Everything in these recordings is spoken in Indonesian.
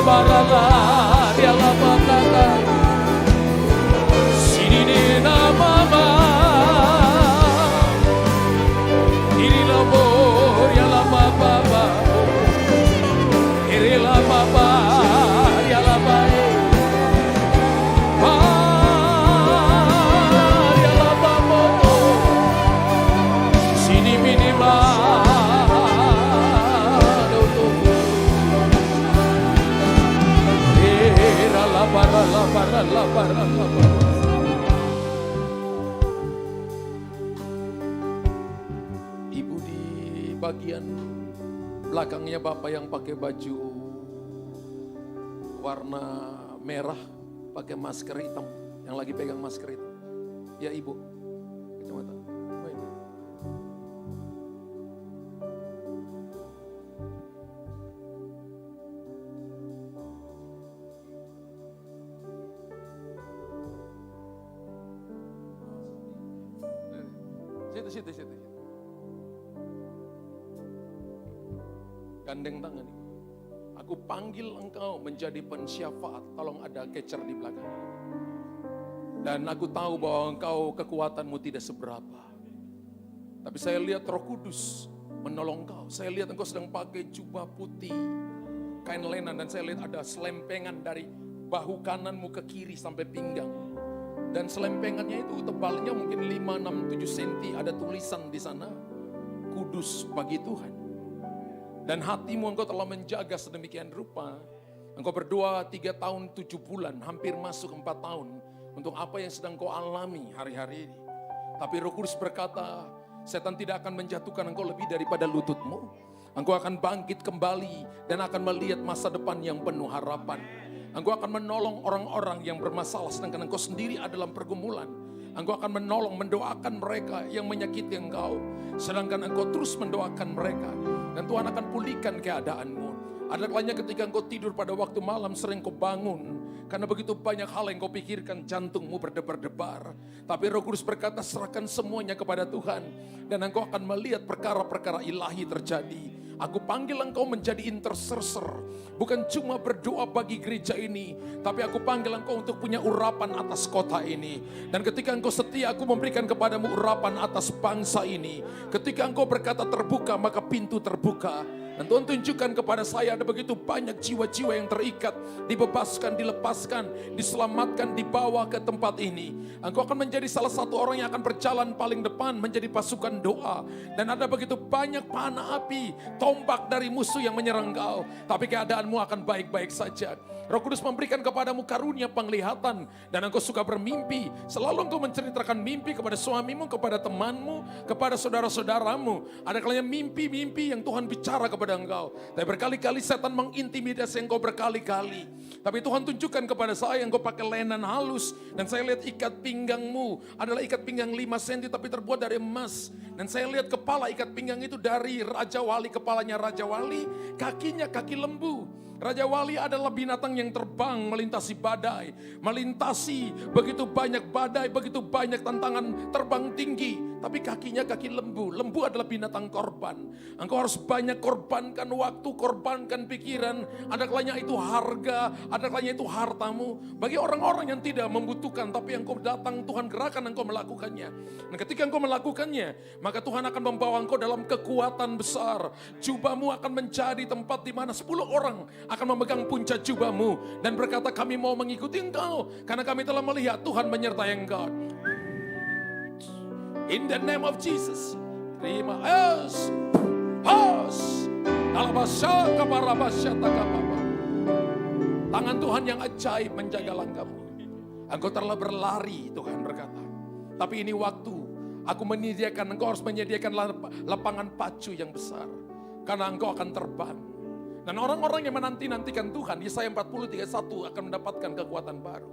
barala, ya la batata. Sini na mama. Ini la bor, ya la baba. Iri la baba, ya la bae. Ya la baba. Sini minimal. Ibu di bagian belakangnya bapak yang pakai baju warna merah, pakai masker hitam, yang lagi pegang masker itu. Ya ibu, kacamata. Oh, ibu. Situ. Gandeng tangan. Aku panggil engkau menjadi pensyafaat. Tolong ada catcher di belakang. Dan aku tahu bahwa engkau kekuatanmu tidak seberapa. Tapi saya lihat Roh Kudus menolong engkau. Saya lihat engkau sedang pakai jubah putih, kain lenan, dan saya lihat ada selempengan dari bahu kananmu ke kiri sampai pinggang. Dan selempengannya itu tebalnya mungkin 5, 6, 7 cm. Ada tulisan di sana, kudus bagi Tuhan. Dan hatimu engkau telah menjaga sedemikian rupa. Engkau berdoa 3 tahun 7 bulan, hampir masuk 4 tahun. Untuk apa yang sedang kau alami hari-hari ini. Tapi Roh Kudus berkata, setan tidak akan menjatuhkan engkau lebih daripada lututmu. Engkau akan bangkit kembali dan akan melihat masa depan yang penuh harapan. Engkau akan menolong orang-orang yang bermasalah sedangkan engkau sendiri ada dalam pergumulan. Engkau akan menolong, mendoakan mereka yang menyakiti engkau. Sedangkan engkau terus mendoakan mereka. Dan Tuhan akan pulihkan keadaanmu. Ada kalanya ketika engkau tidur pada waktu malam sering kau bangun. Karena begitu banyak hal yang kau pikirkan, jantungmu berdebar-debar. Tapi Roh Kudus berkata, serahkan semuanya kepada Tuhan. Dan engkau akan melihat perkara-perkara ilahi terjadi. Aku panggil engkau menjadi intercessor. Bukan cuma berdoa bagi gereja ini. Tapi aku panggil engkau untuk punya urapan atas kota ini. Dan ketika engkau setia, aku memberikan kepadamu urapan atas bangsa ini. Ketika engkau berkata terbuka, maka pintu terbuka. Dan Tuhan tunjukkan kepada saya ada begitu banyak jiwa-jiwa yang terikat, dibebaskan, dilepaskan, diselamatkan, dibawa ke tempat ini. Engkau akan menjadi salah satu orang yang akan berjalan paling depan menjadi pasukan doa. Dan ada begitu banyak panah api, tombak dari musuh yang menyerang engkau. Tapi keadaanmu akan baik-baik saja. Roh Kudus memberikan kepadamu karunia penglihatan. Dan engkau suka bermimpi. Selalu engkau menceritakan mimpi kepada suamimu, kepada temanmu, kepada saudara-saudaramu. Ada kalanya mimpi-mimpi yang Tuhan bicara kepada engkau. Tapi berkali-kali setan mengintimidasi engkau berkali-kali. Tapi Tuhan tunjukkan kepada saya engkau pakai lenan halus. Dan saya lihat ikat pinggangmu adalah ikat pinggang 5 cm tapi terbuat dari emas. Dan saya lihat kepala ikat pinggang itu dari Raja Wali, kepalanya Raja Wali, kakinya kaki lembu. Raja Wali adalah binatang yang terbang melintasi badai. Melintasi begitu banyak badai, begitu banyak tantangan, terbang tinggi. Tapi kakinya kaki lembu. Lembu adalah binatang korban. Engkau harus banyak korbankan waktu, korbankan pikiran. Ada kalanya itu harga, ada kalanya itu hartamu. Bagi orang-orang yang tidak membutuhkan, tapi engkau datang, Tuhan gerakan engkau melakukannya. Dan ketika engkau melakukannya, maka Tuhan akan membawa engkau dalam kekuatan besar. Jubahmu akan menjadi tempat di mana 10 orang akan memegang puncak jubahmu. Dan berkata, kami mau mengikuti engkau. Karena kami telah melihat Tuhan menyertai engkau. In the name of Jesus. Terima. Tangan Tuhan yang ajaib menjaga langkahmu. Engkau telah berlari, Tuhan berkata. Tapi ini waktu. Aku menyediakan, engkau harus menyediakan lapangan pacu yang besar. Karena engkau akan terbang. Dan orang-orang yang menanti-nantikan Tuhan, Yesaya 40:31 akan mendapatkan kekuatan baru.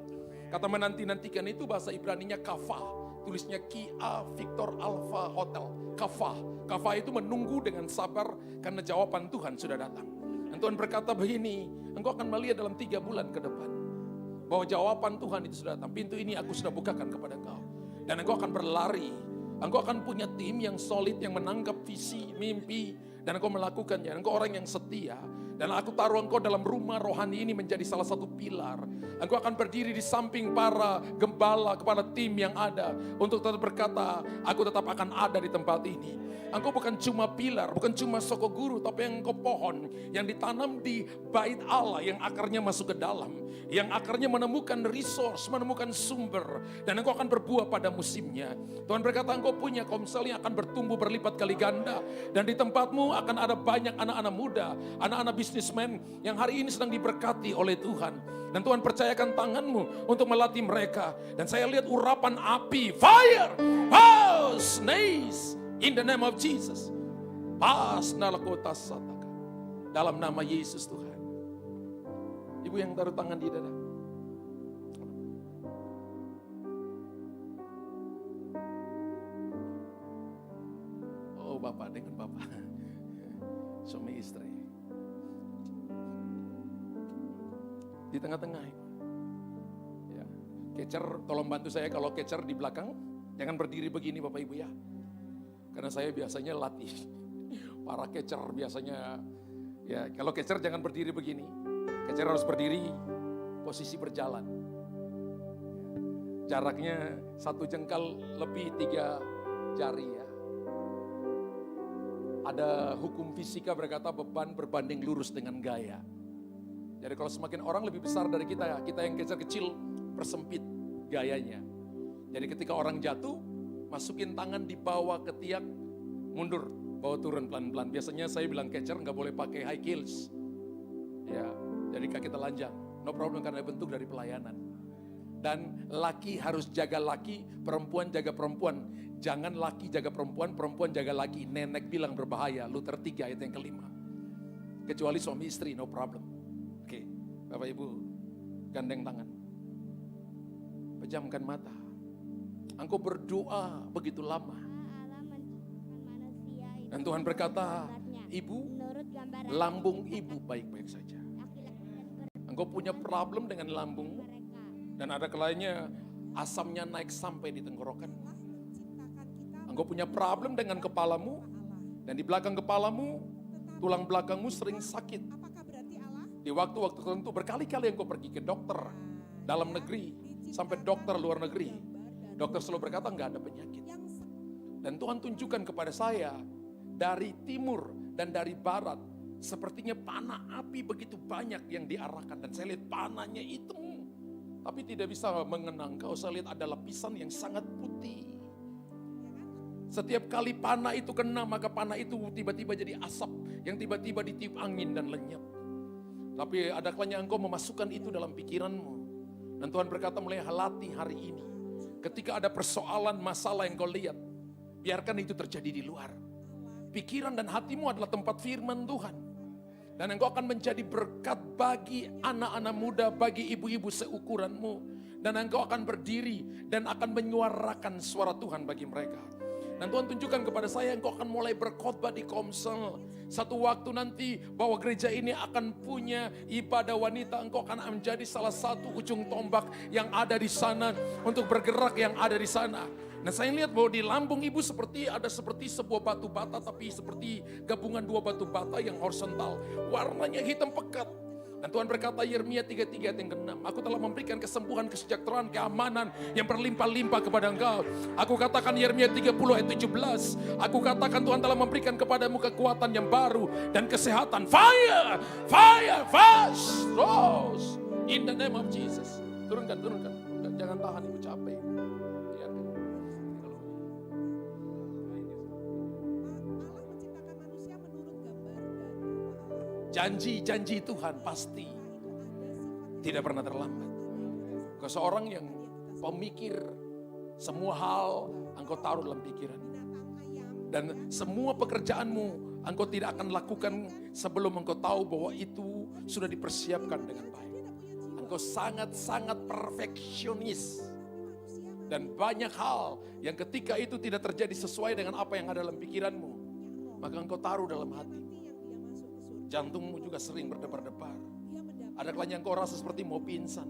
Kata menanti-nantikan itu bahasa Ibraninya kafah. Tulisnya Kia Victor Alpha Hotel. Kafah. Kafah itu menunggu dengan sabar karena jawaban Tuhan sudah datang. Dan Tuhan berkata begini, engkau akan melihat dalam 3 bulan ke depan. Bahwa jawaban Tuhan itu sudah datang. Pintu ini aku sudah bukakan kepada engkau. Dan engkau akan berlari. Engkau akan punya tim yang solid yang menangkap visi, mimpi. Dan engkau melakukannya. Engkau orang yang setia. Dan aku taruh engkau dalam rumah rohani ini menjadi salah satu pilar. Engkau akan berdiri di samping para gembala, kepada tim yang ada. Untuk tetap berkata, aku tetap akan ada di tempat ini. Engkau bukan cuma pilar, bukan cuma soko guru, tapi engkau pohon yang ditanam di bait Allah, yang akarnya masuk ke dalam. Yang akarnya menemukan resource, menemukan sumber. Dan engkau akan berbuah pada musimnya. Tuhan berkata engkau punya komsel yang akan bertumbuh berlipat kali ganda. Dan di tempatmu akan ada banyak anak-anak muda, anak-anak bisnismen yang hari ini sedang diberkati oleh Tuhan. Dan Tuhan percayakan tanganmu untuk melatih mereka. Dan saya lihat urapan api, fire, house, nays, in the name of Jesus. Pas nalakota sataka. Dalam nama Yesus Tuhan. Ibu yang taruh tangan di dada. Oh Bapak dengan Bapak. Suami istri. Di tengah-tengah. Ya. Catcher, tolong bantu saya kalau catcher di belakang. Jangan berdiri begini Bapak Ibu ya. Karena saya biasanya latih. Para catcher biasanya. Ya, kalau catcher jangan berdiri begini. Catcher harus berdiri, posisi berjalan. Jaraknya 1 jengkal lebih 3 jari ya. Ada hukum fisika berkata beban berbanding lurus dengan gaya. Jadi kalau semakin orang lebih besar dari kita, kita yang catcher kecil persempit gayanya. Jadi ketika orang jatuh, masukin tangan di bawah ketiak, mundur, bawa turun pelan-pelan. Biasanya saya bilang catcher nggak boleh pakai high heels. Ya, jadi kaki telanjang. No problem karena bentuk dari pelayanan. Dan laki harus jaga laki, perempuan jaga perempuan. Jangan laki jaga perempuan, perempuan jaga laki. Nenek bilang berbahaya, Luther 3 ayat yang ke-5. Kecuali suami istri, no problem. Oke, Bapak Ibu, gandeng tangan. Pejamkan mata. Engkau berdoa begitu lama. Dan Tuhan berkata, ibu, lambung ibu baik-baik saja. Engkau punya problem dengan lambungmu. Dan ada kalanya asamnya naik sampai di tenggorokan. Engkau punya problem dengan kepalamu. Dan di belakang kepalamu, tulang belakangmu sering sakit. Di waktu-waktu tertentu berkali-kali engkau pergi ke dokter dalam negeri. Sampai dokter luar negeri. Dokter selalu berkata enggak ada penyakit. Dan Tuhan tunjukkan kepada saya dari timur dan dari barat. Sepertinya panah api begitu banyak yang diarahkan. Dan saya lihat panahnya hitam. Tapi tidak bisa mengenang. Kalau saya lihat ada lapisan yang sangat putih. Setiap kali panah itu kena, maka panah itu tiba-tiba jadi asap. Yang tiba-tiba ditiup angin dan lenyap. Tapi ada kalanya engkau memasukkan itu dalam pikiranmu. Dan Tuhan berkata mulai latih hari ini. Ketika ada persoalan, masalah yang kau lihat. Biarkan itu terjadi di luar. Pikiran dan hatimu adalah tempat firman Tuhan. Dan engkau akan menjadi berkat bagi anak-anak muda, bagi ibu-ibu seukuranmu. Dan engkau akan berdiri dan akan menyuarakan suara Tuhan bagi mereka. Dan Tuhan tunjukkan kepada saya, engkau akan mulai berkhotbah di Komsel. Satu waktu nanti bahwa gereja ini akan punya ibadah wanita. Engkau akan menjadi salah satu ujung tombak yang ada di sana. Untuk bergerak yang ada di sana. Nah saya lihat bahwa di lambung ibu ada seperti sebuah batu bata, tapi seperti gabungan 2 batu bata yang horizontal. Warnanya hitam pekat. Dan Tuhan berkata Yeremia 33 ayat yang ke-6. Aku telah memberikan kesembuhan, kesejahteraan, keamanan yang berlimpah-limpah kepada engkau. Aku katakan Yeremia 30 ayat 17. Aku katakan Tuhan telah memberikan kepadamu kekuatan yang baru dan kesehatan. Fire, fire, fast, rose. In the name of Jesus. Turunkan. Jangan tahan, ibu capek. Janji-janji Tuhan pasti tidak pernah terlambat. Kau seorang yang pemikir, semua hal engkau taruh dalam pikiran. Dan semua pekerjaanmu engkau tidak akan lakukan sebelum engkau tahu bahwa itu sudah dipersiapkan dengan baik. Engkau sangat-sangat perfeksionis. Dan banyak hal yang ketika itu tidak terjadi sesuai dengan apa yang ada dalam pikiranmu, maka engkau taruh dalam hati. Jantungmu juga sering berdebar-debar. Ada kalanya engkau rasa seperti mau pingsan.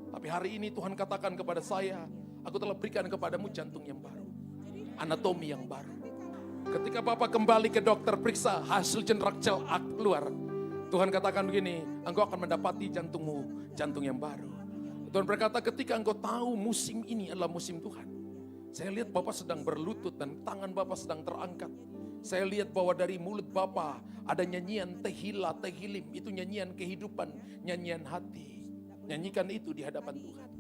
Tapi hari ini Tuhan katakan kepada saya, aku telah berikan kepadamu jantung yang baru. Anatomi yang baru. Ketika Bapak kembali ke dokter periksa, hasil jerak cel keluar. Tuhan katakan begini, engkau akan mendapati jantungmu, jantung yang baru. Tuhan berkata ketika engkau tahu musim ini adalah musim Tuhan. Saya lihat Bapak sedang berlutut dan tangan Bapak sedang terangkat. Saya lihat bahwa dari mulut Bapak ada nyanyian tehila, tehilim. Itu nyanyian kehidupan, nyanyian hati. Nyanyikan itu di hadapan Tuhan.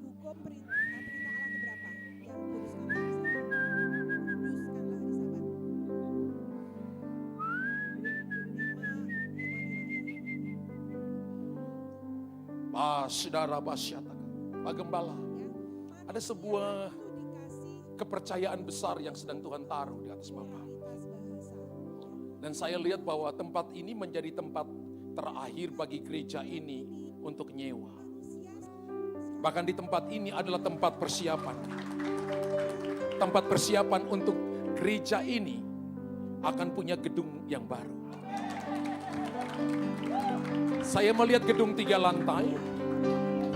Saudara Pak Gembala, ada sebuah kepercayaan besar yang sedang Tuhan taruh di atas Bapak. Dan saya lihat bahwa tempat ini menjadi tempat terakhir bagi gereja ini untuk nyewa. Bahkan di tempat ini adalah tempat persiapan. Tempat persiapan untuk gereja ini akan punya gedung yang baru. Saya melihat gedung 3 lantai.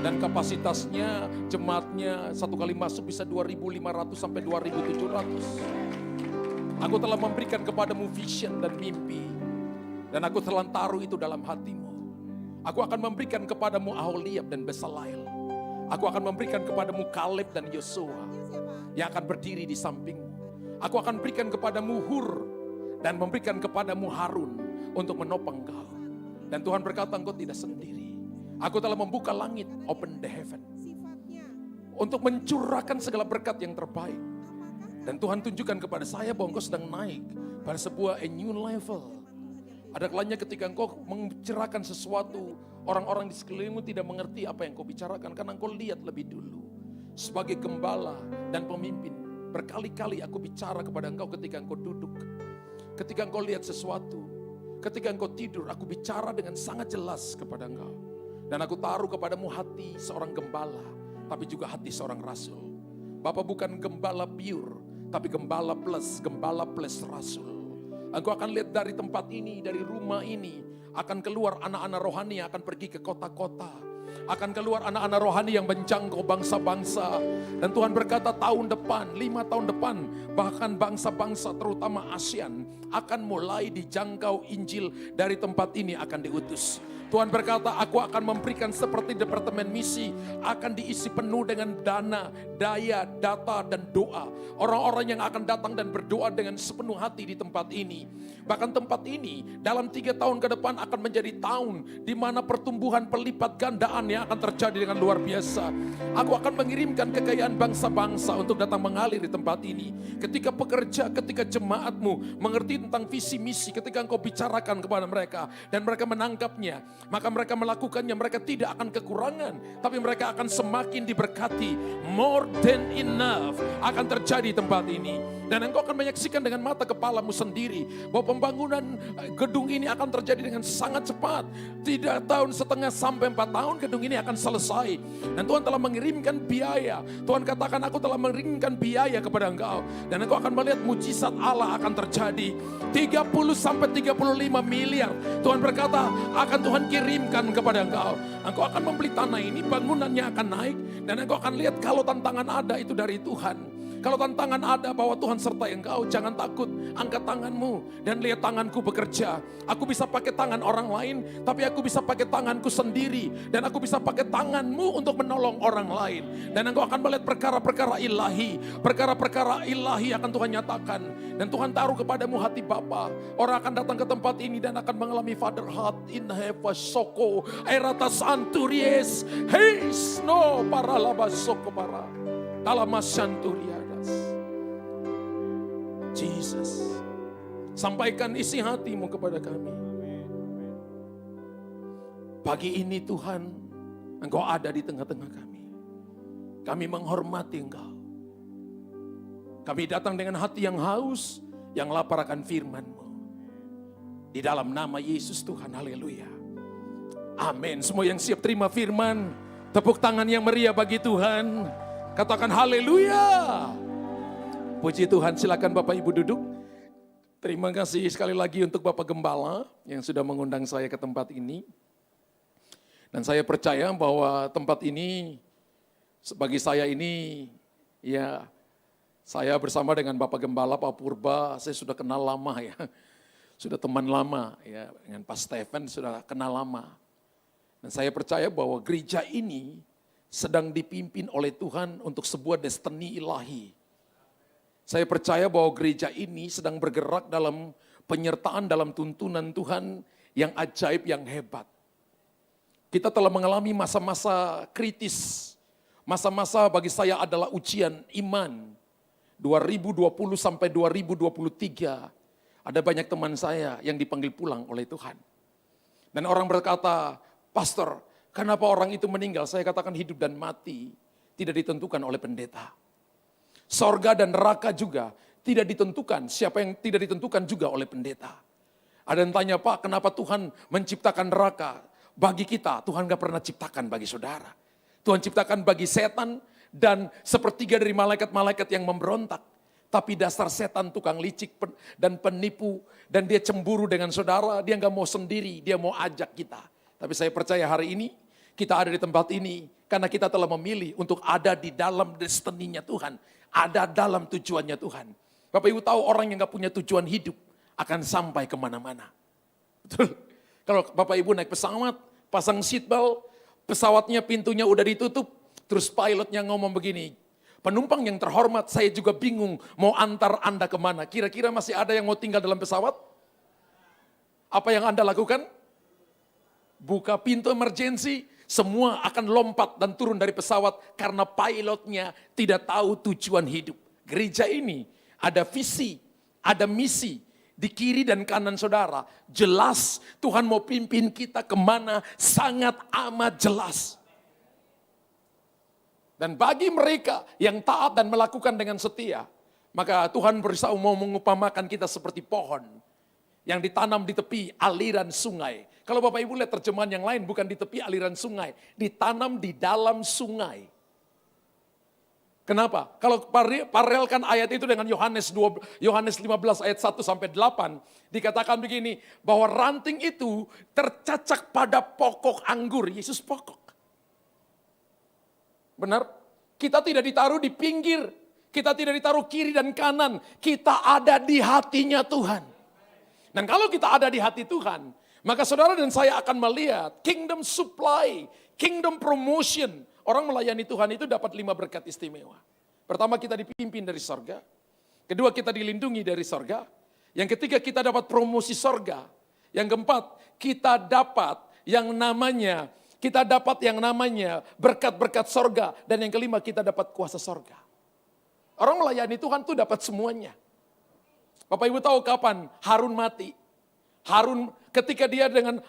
Dan kapasitasnya, jemaatnya satu kali masuk bisa 2.500 sampai 2.700. Aku telah memberikan kepadamu vision dan mimpi. Dan aku telah taruh itu dalam hatimu. Aku akan memberikan kepadamu Aholiab dan Besalael. Aku akan memberikan kepadamu Kaleb dan Yosua yang akan berdiri di sampingmu. Aku akan berikan kepadamu Hur dan memberikan kepadamu Harun untuk menopang kau. Dan Tuhan berkata engkau tidak sendiri. Aku telah membuka langit, open the heaven. Untuk mencurahkan segala berkat yang terbaik. Dan Tuhan tunjukkan kepada saya bahwa engkau sedang naik pada sebuah a new level. Ada kalanya ketika engkau mencerahkan sesuatu, orang-orang di sekelilingmu tidak mengerti apa yang kau bicarakan. Karena engkau lihat lebih dulu. Sebagai gembala dan pemimpin, berkali-kali aku bicara kepada engkau ketika engkau duduk. Ketika engkau lihat sesuatu, ketika engkau tidur, aku bicara dengan sangat jelas kepada engkau. Dan aku taruh kepadamu hati seorang gembala, tapi juga hati seorang rasul. Bapak bukan gembala pure, tapi gembala plus rasul. Engkau akan lihat dari tempat ini, dari rumah ini, akan keluar anak-anak rohani yang akan pergi ke kota-kota. Akan keluar anak-anak rohani yang menjangkau bangsa-bangsa. Dan Tuhan berkata tahun depan, 5 tahun depan, bahkan bangsa-bangsa terutama ASEAN akan mulai dijangkau Injil dari tempat ini akan diutus. Tuhan berkata, aku akan memberikan seperti departemen misi, akan diisi penuh dengan dana, daya, data, dan doa. Orang-orang yang akan datang dan berdoa dengan sepenuh hati di tempat ini. Bahkan tempat ini dalam 3 tahun ke depan akan menjadi tahun di mana pertumbuhan pelipat gandaan yang akan terjadi dengan luar biasa. Aku akan mengirimkan kekayaan bangsa-bangsa untuk datang mengalir di tempat ini. Ketika pekerja, ketika jemaatmu mengerti tentang visi misi, ketika engkau bicarakan kepada mereka dan mereka menangkapnya, maka mereka melakukannya, mereka tidak akan kekurangan, tapi mereka akan semakin diberkati. More than enough akan terjadi di tempat ini. Dan engkau akan menyaksikan dengan mata kepalamu sendiri bahwa pembangunan gedung ini akan terjadi dengan sangat cepat. 3 tahun setengah sampai 4 tahun gedung ini akan selesai. Dan Tuhan telah mengirimkan biaya. Tuhan katakan, aku telah mengirimkan biaya kepada engkau. Dan engkau akan melihat mujizat Allah akan terjadi. 30 sampai 35 miliar. Tuhan berkata, akan Tuhan kirimkan kepada engkau. Engkau akan membeli tanah ini, bangunannya akan naik. Dan engkau akan lihat kalau tantangan ada itu dari Tuhan. Kalau tantangan ada bahwa Tuhan sertai engkau, jangan takut. Angkat tanganmu dan lihat tanganku bekerja. Aku bisa pakai tangan orang lain, tapi aku bisa pakai tanganku sendiri. Dan aku bisa pakai tanganmu untuk menolong orang lain. Dan engkau akan melihat perkara-perkara ilahi. Perkara-perkara ilahi akan Tuhan nyatakan. Dan Tuhan taruh kepadamu hati Bapa. Orang akan datang ke tempat ini dan akan mengalami Father heart in heaven soko. Eratas anturies. Hey, no para labas soko para. Dalamas santuriadas. Jesus, sampaikan isi hatimu kepada kami. Pagi ini Tuhan, Engkau ada di tengah-tengah kami. Kami menghormati Engkau. Kami datang dengan hati yang haus, yang lapar akan firman-Mu. Di dalam nama Yesus Tuhan, haleluya. Amin. Semua yang siap terima firman, tepuk tangan yang meriah bagi Tuhan. Katakan haleluya. Puji Tuhan, silakan Bapak Ibu duduk. Terima kasih sekali lagi untuk Bapak Gembala yang sudah mengundang saya ke tempat ini. Dan saya percaya bahwa tempat ini, bagi saya ini, ya saya bersama dengan Bapak Gembala, Pak Purba, saya sudah kenal lama ya. sudah teman lama ya, dengan Pak Stephen sudah kenal lama. Dan saya percaya bahwa gereja ini sedang dipimpin oleh Tuhan untuk sebuah destiny ilahi. Saya percaya bahwa gereja ini sedang bergerak dalam penyertaan dalam tuntunan Tuhan yang ajaib, yang hebat. Kita telah mengalami masa-masa kritis. Masa-masa bagi saya adalah ujian iman. 2020 sampai 2023. Ada banyak teman saya yang dipanggil pulang oleh Tuhan. Dan orang berkata, "Pastor, kenapa orang itu meninggal?" Saya katakan hidup dan mati tidak ditentukan oleh pendeta. Sorga dan neraka juga tidak ditentukan, siapa yang tidak ditentukan juga oleh pendeta. Ada yang tanya, "Pak, kenapa Tuhan menciptakan neraka?" Bagi kita, Tuhan gak pernah ciptakan bagi saudara. Tuhan ciptakan bagi setan dan sepertiga dari malaikat-malaikat yang memberontak. Tapi dasar setan tukang licik dan penipu. Dan dia cemburu dengan saudara, dia gak mau sendiri, dia mau ajak kita. Tapi saya percaya hari ini, kita ada di tempat ini. Karena kita telah memilih untuk ada di dalam destininya Tuhan. Ada dalam tujuannya Tuhan. Bapak Ibu tahu orang yang gak punya tujuan hidup akan sampai kemana-mana. Betul. Kalau Bapak Ibu naik pesawat, pasang seatbelt, pesawatnya pintunya udah ditutup. Terus pilotnya ngomong begini, "Penumpang yang terhormat, saya juga bingung mau antar Anda kemana. Kira-kira masih ada yang mau tinggal dalam pesawat?" Apa yang Anda lakukan? Buka pintu emergency, semua akan lompat dan turun dari pesawat karena pilotnya tidak tahu tujuan hidup. Gereja ini ada visi, ada misi di kiri dan kanan saudara. Jelas Tuhan mau pimpin kita kemana, sangat amat jelas. Dan bagi mereka yang taat dan melakukan dengan setia, maka Tuhan berusaha mau mengupamakan kita seperti pohon yang ditanam di tepi aliran sungai. Kalau Bapak Ibu lihat terjemahan yang lain, bukan di tepi aliran sungai, ditanam di dalam sungai. Kenapa? Kalau paralelkan ayat itu dengan Yohanes 15 ayat 1 sampai 8, dikatakan begini, bahwa ranting itu tercacak pada pokok anggur. Yesus pokok. Benar? Kita tidak ditaruh di pinggir. Kita tidak ditaruh kiri dan kanan. Kita ada di hatinya Tuhan. Dan kalau kita ada di hati Tuhan, maka saudara dan saya akan melihat kingdom supply, kingdom promotion. Orang melayani Tuhan itu dapat 5 berkat istimewa. Pertama, kita dipimpin dari sorga. Kedua, kita dilindungi dari sorga. Yang ketiga, kita dapat promosi sorga. Yang keempat, kita dapat yang namanya berkat-berkat sorga. Dan yang kelima, kita dapat kuasa sorga. Orang melayani Tuhan tuh dapat semuanya. Bapak Ibu tahu kapan Harun mati? Ketika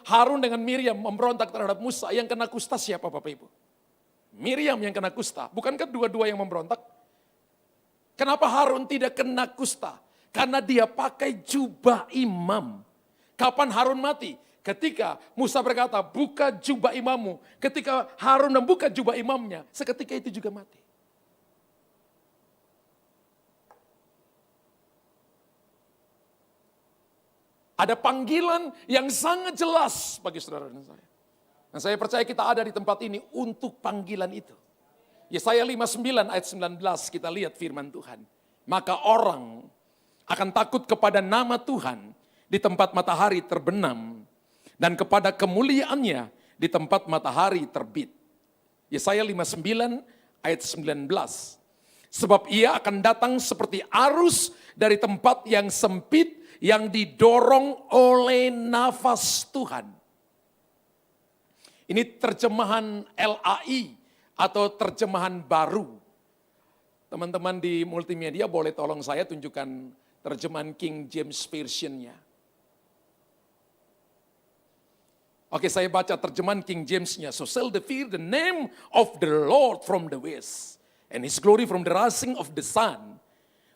Harun dengan Miriam memberontak terhadap Musa, yang kena kusta siapa Bapak Ibu? Miriam yang kena kusta. Bukankah dua-dua yang memberontak? Kenapa Harun tidak kena kusta? Karena dia pakai jubah imam. Kapan Harun mati? Ketika Musa berkata, "Buka jubah imammu." Ketika Harun membuka jubah imamnya, seketika itu juga mati. Ada panggilan yang sangat jelas bagi saudara dan saya. Dan saya percaya kita ada di tempat ini untuk panggilan itu. Yesaya 59 ayat 19 kita lihat firman Tuhan. Maka orang akan takut kepada nama Tuhan di tempat matahari terbenam. Dan kepada kemuliaannya di tempat matahari terbit. Yesaya 59 ayat 19. Sebab ia akan datang seperti arus dari tempat yang sempit yang didorong oleh nafas Tuhan. Ini terjemahan LAI atau terjemahan baru. Teman-teman di multimedia boleh tolong saya tunjukkan terjemahan King James Version-nya. Oke, saya baca terjemahan King James-nya. So shall they fear the name of the Lord from the west, and his glory from the rising of the sun.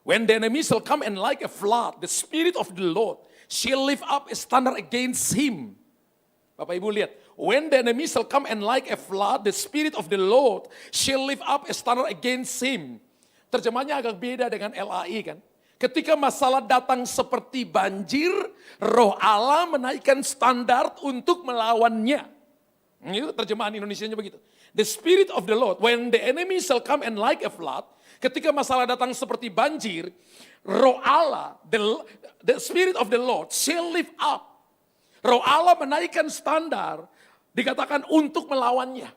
When the enemy shall come and like a flood, the Spirit of the Lord shall lift up a standard against him. Bapak Ibu lihat, when the enemy shall come and like a flood, the Spirit of the Lord shall lift up a standard against him. Terjemahnya agak beda dengan LAI kan. Ketika masalah datang seperti banjir, Roh Allah menaikkan standar untuk melawannya. Itu terjemahan Indonesianya begitu. The Spirit of the Lord, when the enemy shall come and like a flood, ketika masalah datang seperti banjir, Roh Allah, the Spirit of the Lord shall lift up. Roh Allah menaikkan standar, dikatakan untuk melawannya.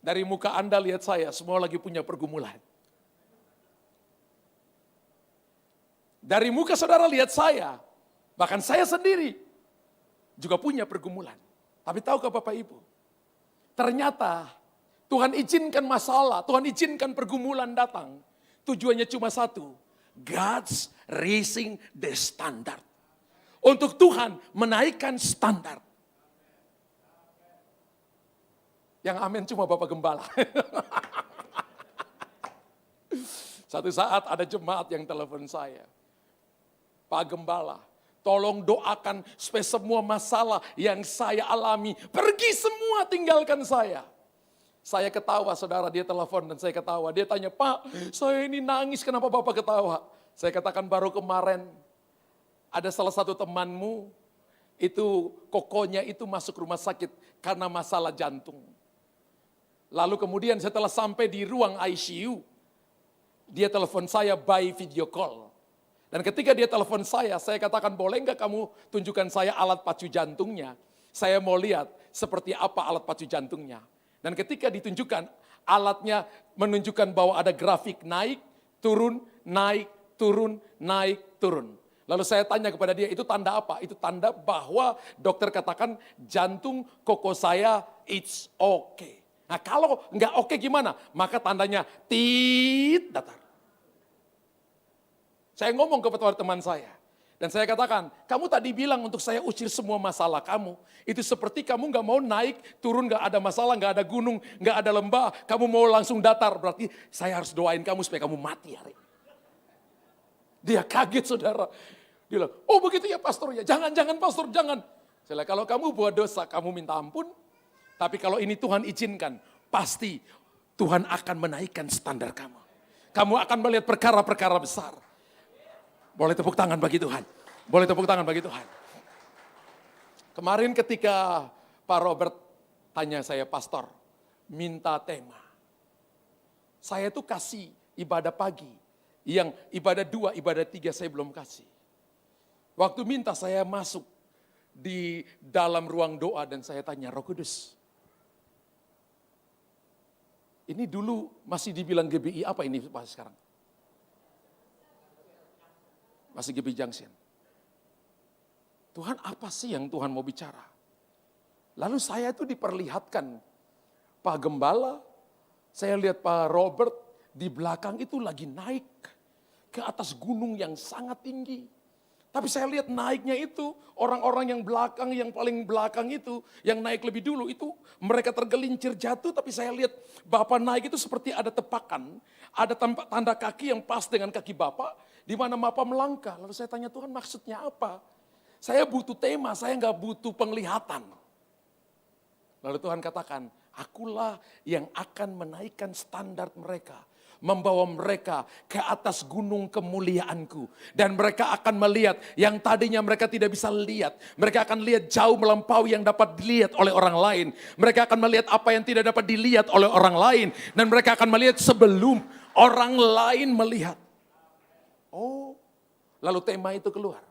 Dari muka Anda lihat saya, semua lagi punya pergumulan. Dari muka saudara lihat saya, bahkan saya sendiri juga punya pergumulan. Tapi tahukah Bapak Ibu? Ternyata Tuhan izinkan masalah, Tuhan izinkan pergumulan datang. Tujuannya cuma satu. God's raising the standard. Untuk Tuhan menaikkan standar. Yang amin cuma Bapak Gembala. Satu saat ada jemaat yang telepon saya. Pak Gembala, tolong doakan supaya semua masalah yang saya alami pergi semua, tinggalkan saya. Saya ketawa, saudara, dia telepon dan saya ketawa. Dia tanya, Pak, saya ini nangis, kenapa Bapak ketawa? Saya katakan baru kemarin ada salah satu temanmu, itu kokonya itu masuk rumah sakit karena masalah jantung. Lalu kemudian setelah sampai di ruang ICU, dia telepon saya by video call. Dan ketika dia telepon saya katakan, boleh enggak kamu tunjukkan saya alat pacu jantungnya? Saya mau lihat seperti apa alat pacu jantungnya. Dan ketika ditunjukkan, alatnya menunjukkan bahwa ada grafik naik, turun, naik, turun, naik, turun. Lalu saya tanya kepada dia, itu tanda apa? Itu tanda bahwa dokter katakan jantung koko saya it's okay. Nah kalau enggak oke gimana? Maka tandanya datar. Saya ngomong kepada teman saya. Dan saya katakan, kamu tadi bilang untuk saya usir semua masalah kamu. Itu seperti kamu gak mau naik, turun gak ada masalah, gak ada gunung, gak ada lembah. Kamu mau langsung datar, berarti saya harus doain kamu supaya kamu mati hari ini. Dia kaget saudara. Dia bilang, oh begitu ya pastor ya, jangan pastor, jangan. Saya bilang, kalau kamu buat dosa, kamu minta ampun. Tapi kalau ini Tuhan izinkan, pasti Tuhan akan menaikkan standar kamu. Kamu akan melihat perkara-perkara besar. Boleh tepuk tangan bagi Tuhan. Boleh tepuk tangan bagi Tuhan. Kemarin ketika Pak Robert tanya saya, pastor, minta tema. Saya tuh kasih ibadah pagi. Yang ibadah 2, ibadah 3 saya belum kasih. Waktu minta saya masuk di dalam ruang doa dan saya tanya, Roh Kudus. Ini dulu masih dibilang GBI, apa ini Pak sekarang? Masih GBI Junction. Tuhan apa sih yang Tuhan mau bicara? Lalu saya itu diperlihatkan Pak Gembala, saya lihat Pak Robert di belakang itu lagi naik ke atas gunung yang sangat tinggi. Tapi saya lihat naiknya itu, orang-orang yang belakang, yang paling belakang itu, yang naik lebih dulu itu, mereka tergelincir jatuh, tapi saya lihat Bapak naik itu seperti ada tepakan, ada tanda kaki yang pas dengan kaki Bapak, di mana Bapak melangkah. Lalu saya tanya, Tuhan maksudnya apa? Saya butuh tema, saya nggak butuh penglihatan. Lalu Tuhan katakan, akulah yang akan menaikkan standar mereka. Membawa mereka ke atas gunung kemuliaanku. Dan mereka akan melihat yang tadinya mereka tidak bisa lihat. Mereka akan lihat jauh melampaui yang dapat dilihat oleh orang lain. Mereka akan melihat apa yang tidak dapat dilihat oleh orang lain. Dan mereka akan melihat sebelum orang lain melihat. Oh, lalu tema itu keluar.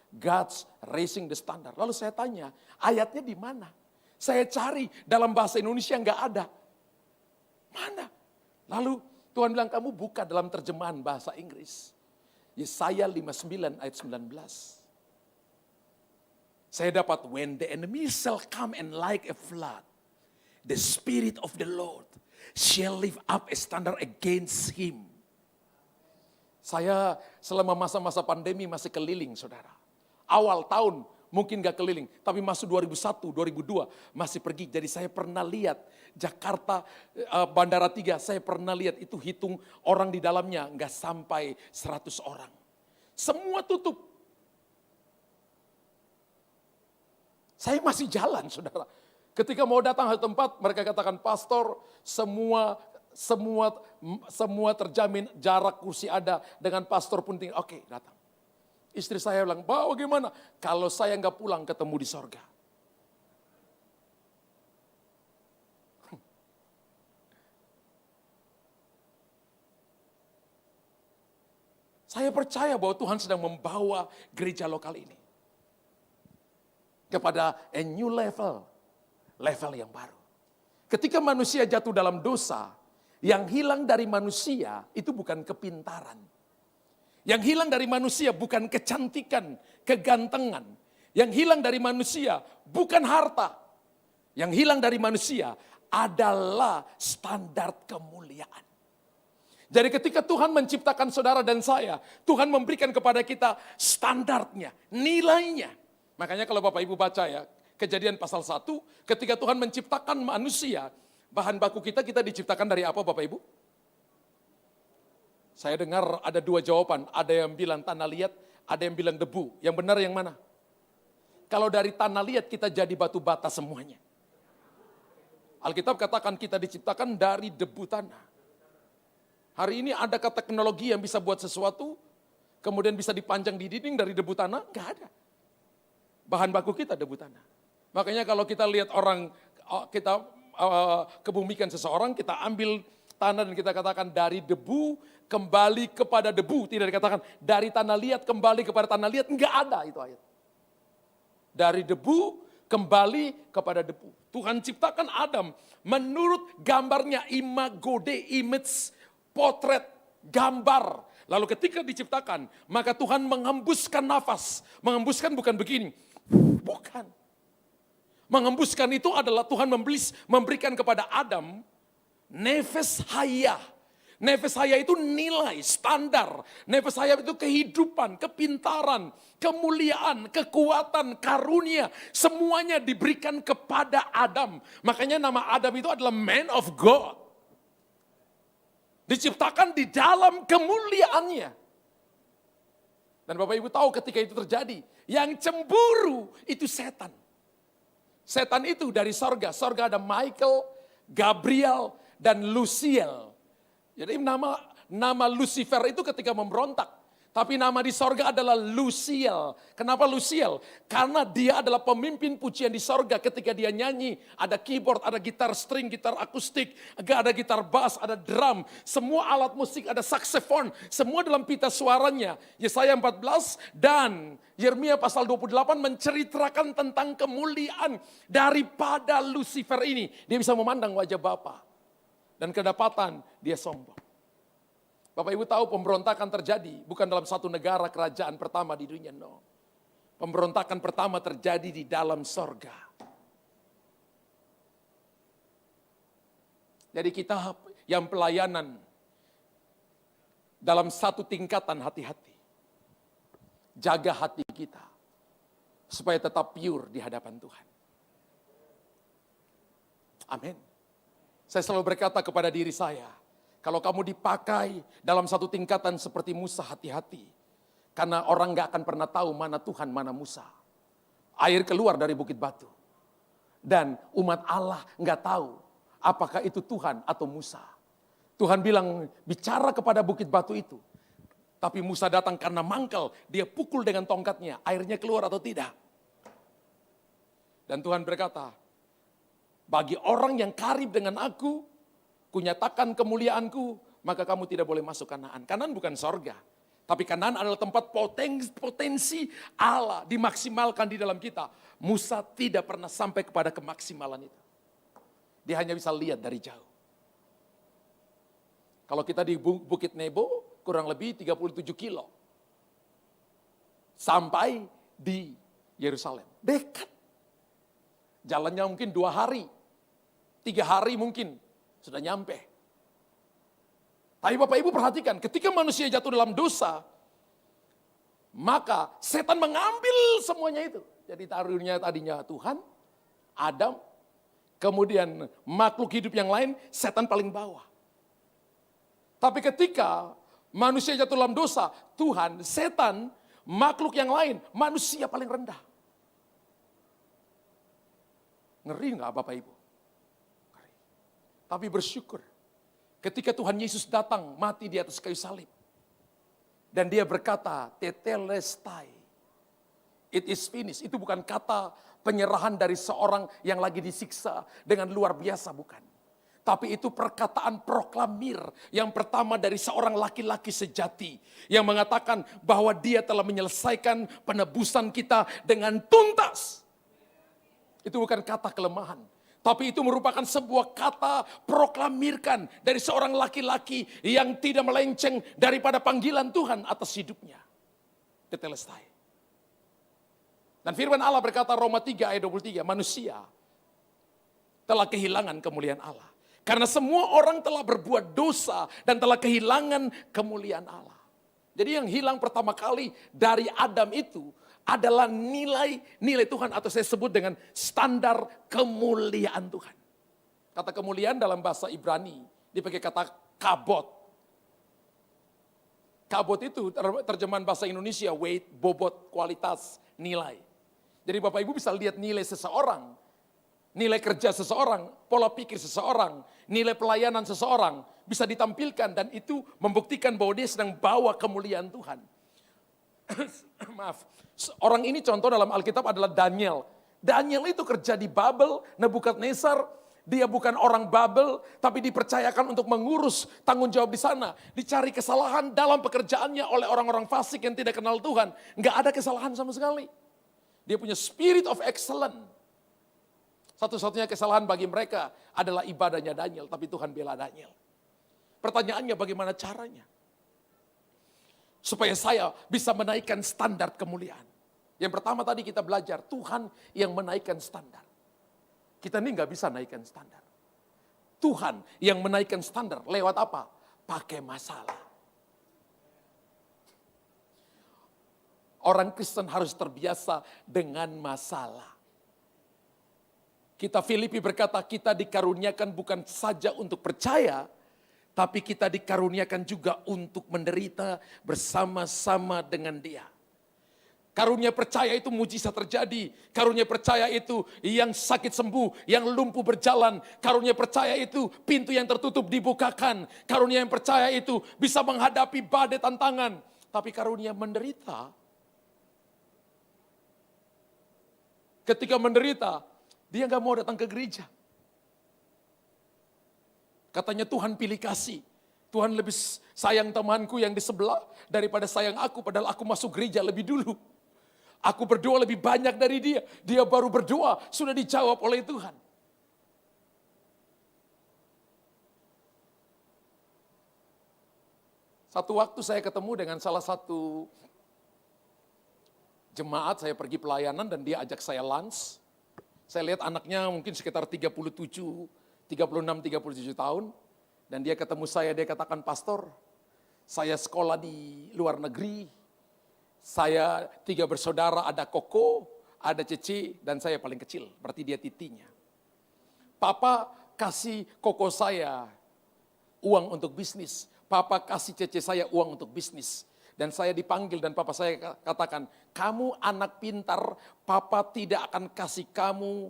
God's raising the standard. Lalu saya tanya, ayatnya di mana? Saya cari dalam bahasa Indonesia nggak ada. Mana? Lalu Tuhan bilang, kamu buka dalam terjemahan bahasa Inggris. Yesaya 59 ayat 19. Saya dapat, when the enemy shall come and like a flood, the Spirit of the Lord shall lift up a standard against him. Saya selama masa-masa pandemi masih keliling saudara. Awal tahun mungkin gak keliling, tapi masuk 2001, 2002 masih pergi. Jadi saya pernah lihat Jakarta, Bandara 3, saya pernah lihat itu hitung orang di dalamnya gak sampai 100 orang. Semua tutup. Saya masih jalan saudara. Ketika mau datang ke tempat, mereka katakan, pastor semua terjamin, jarak kursi ada, dengan pastor pun tinggal. Oke, datang. Istri saya bilang, bagaimana kalau saya nggak pulang ketemu di sorga? Saya percaya bahwa Tuhan sedang membawa gereja lokal ini kepada a new level, level yang baru. Ketika manusia jatuh dalam dosa, yang hilang dari manusia itu bukan kepintaran. Yang hilang dari manusia bukan kecantikan, kegantengan. Yang hilang dari manusia bukan harta. Yang hilang dari manusia adalah standar kemuliaan. Jadi ketika Tuhan menciptakan saudara dan saya, Tuhan memberikan kepada kita standarnya, nilainya. Makanya kalau Bapak Ibu baca ya, Kejadian pasal 1, ketika Tuhan menciptakan manusia, bahan baku kita diciptakan dari apa Bapak Ibu? Saya dengar ada 2 jawaban, ada yang bilang tanah liat, ada yang bilang debu. Yang benar yang mana? Kalau dari tanah liat kita jadi batu bata semuanya. Alkitab katakan kita diciptakan dari debu tanah. Hari ini adakah teknologi yang bisa buat sesuatu, kemudian bisa dipajang di dinding dari debu tanah? Gak ada. Bahan baku kita debu tanah. Makanya kalau kita lihat orang, kita kebumikan seseorang, kita ambil tanah dan kita katakan dari debu kembali kepada debu. Tidak dikatakan dari tanah liat kembali kepada tanah liat. Enggak ada itu ayat. Dari debu kembali kepada debu. Tuhan ciptakan Adam menurut gambarnya, imago Dei, image, potret, gambar. Lalu ketika diciptakan, maka Tuhan menghembuskan nafas. Menghembuskan bukan begini. Bukan. Menghembuskan itu adalah Tuhan memberikan kepada Adam nefes hayah. Nefes hayah itu nilai, standar. Nefes hayah itu kehidupan, kepintaran, kemuliaan, kekuatan, karunia. Semuanya diberikan kepada Adam. Makanya nama Adam itu adalah man of God. Diciptakan di dalam kemuliaannya. Dan Bapak Ibu tahu ketika itu terjadi, yang cemburu itu setan. Setan itu dari sorga. Sorga ada Michael, Gabriel, dan Luciel. Jadi nama Lucifer itu ketika memberontak. Tapi nama di sorga adalah Luciel. Kenapa Luciel? Karena dia adalah pemimpin pujian di sorga ketika dia nyanyi. Ada keyboard, ada gitar string, gitar akustik, ada gitar bass, ada drum. Semua alat musik, ada saksofon. Semua dalam pita suaranya. Yesaya 14 dan Yeremia pasal 28 menceritakan tentang kemuliaan daripada Lucifer ini. Dia bisa memandang wajah Bapa. Dan kedapatan dia sombong. Bapak Ibu tahu pemberontakan terjadi bukan dalam satu negara kerajaan pertama di dunia, no. Pemberontakan pertama terjadi di dalam sorga. Jadi kita yang pelayanan dalam satu tingkatan hati-hati. Jaga hati kita supaya tetap pure di hadapan Tuhan. Amin. Saya selalu berkata kepada diri saya, kalau kamu dipakai dalam satu tingkatan seperti Musa, hati-hati. Karena orang gak akan pernah tahu mana Tuhan, mana Musa. Air keluar dari bukit batu. Dan umat Allah gak tahu apakah itu Tuhan atau Musa. Tuhan bilang, bicara kepada bukit batu itu. Tapi Musa datang karena mangkal, dia pukul dengan tongkatnya, airnya keluar atau tidak. Dan Tuhan berkata, bagi orang yang karib dengan aku, kunyatakan kemuliaanku, maka kamu tidak boleh masuk Kanaan. Kanaan bukan sorga, tapi Kanaan adalah tempat potensi Allah dimaksimalkan di dalam kita. Musa tidak pernah sampai kepada kemaksimalan itu. Dia hanya bisa lihat dari jauh. Kalau kita di Bukit Nebo, kurang lebih 37 kilo. Sampai di Yerusalem. Dekat. Jalannya mungkin 2 hari, 3 hari mungkin. Sudah nyampe. Tapi Bapak Ibu perhatikan, ketika manusia jatuh dalam dosa, maka setan mengambil semuanya itu. Jadi taruhnya tadinya Tuhan, Adam, kemudian makhluk hidup yang lain, setan paling bawah. Tapi ketika manusia jatuh dalam dosa, Tuhan, setan, makhluk yang lain, manusia paling rendah. Ngeri nggak Bapak Ibu? Tapi bersyukur ketika Tuhan Yesus datang mati di atas kayu salib. Dan dia berkata, tetelestai. It is finished. Itu bukan kata penyerahan dari seorang yang lagi disiksa dengan luar biasa, bukan. Tapi itu perkataan proklamir yang pertama dari seorang laki-laki sejati. Yang mengatakan bahwa dia telah menyelesaikan penebusan kita dengan tuntas. Itu bukan kata kelemahan. Tapi itu merupakan sebuah kata proklamirkan dari seorang laki-laki yang tidak melenceng daripada panggilan Tuhan atas hidupnya. Tetelestai. Dan firman Allah berkata Roma 3 ayat 23, manusia telah kehilangan kemuliaan Allah. Karena semua orang telah berbuat dosa dan telah kehilangan kemuliaan Allah. Jadi yang hilang pertama kali dari Adam itu adalah nilai Tuhan, atau saya sebut dengan standar kemuliaan Tuhan. Kata kemuliaan dalam bahasa Ibrani dipakai kata kabot. Kabot itu terjemahan bahasa Indonesia, weight, bobot, kualitas, nilai. Jadi Bapak Ibu bisa lihat nilai seseorang, nilai kerja seseorang, pola pikir seseorang, nilai pelayanan seseorang bisa ditampilkan dan itu membuktikan bahwa dia sedang bawa kemuliaan Tuhan. Maaf, orang ini contoh dalam Alkitab adalah Daniel. Daniel itu kerja di Babel, Nebukadnezar, dia bukan orang Babel, tapi dipercayakan untuk mengurus tanggung jawab di sana. Dicari kesalahan dalam pekerjaannya oleh orang-orang fasik yang tidak kenal Tuhan. Enggak ada kesalahan sama sekali. Dia punya spirit of excellence. Satu-satunya kesalahan bagi mereka adalah ibadahnya Daniel, tapi Tuhan bela Daniel. Pertanyaannya bagaimana caranya? Supaya saya bisa menaikkan standar kemuliaan. Yang pertama tadi kita belajar, Tuhan yang menaikkan standar. Kita ini nggak bisa naikkan standar. Tuhan yang menaikkan standar lewat apa? Pakai masalah. Orang Kristen harus terbiasa dengan masalah. Kita Filipi berkata kita dikaruniakan bukan saja untuk percaya, tapi kita dikaruniakan juga untuk menderita bersama-sama dengan Dia. Karunia percaya itu mujizat terjadi. Karunia percaya itu yang sakit sembuh, yang lumpuh berjalan. Karunia percaya itu pintu yang tertutup dibukakan. Karunia yang percaya itu bisa menghadapi badai tantangan. Tapi karunia menderita, ketika menderita, dia gak mau datang ke gereja. Katanya Tuhan pilih kasih. Tuhan lebih sayang temanku yang di sebelah daripada sayang aku. Padahal aku masuk gereja lebih dulu. Aku berdoa lebih banyak dari dia. Dia baru berdoa, sudah dijawab oleh Tuhan. Satu waktu saya ketemu dengan salah satu jemaat, saya pergi pelayanan dan dia ajak saya lunch. Saya lihat anaknya mungkin sekitar 36, 37 tahun. Dan dia ketemu saya, dia katakan, "Pastor, saya sekolah di luar negeri. Saya 3 bersaudara, ada Koko, ada Cece, dan saya paling kecil." Berarti dia titinya. "Papa kasih Koko saya uang untuk bisnis. Papa kasih Cece saya uang untuk bisnis." Dan saya dipanggil dan papa saya katakan, "Kamu anak pintar, papa tidak akan kasih kamu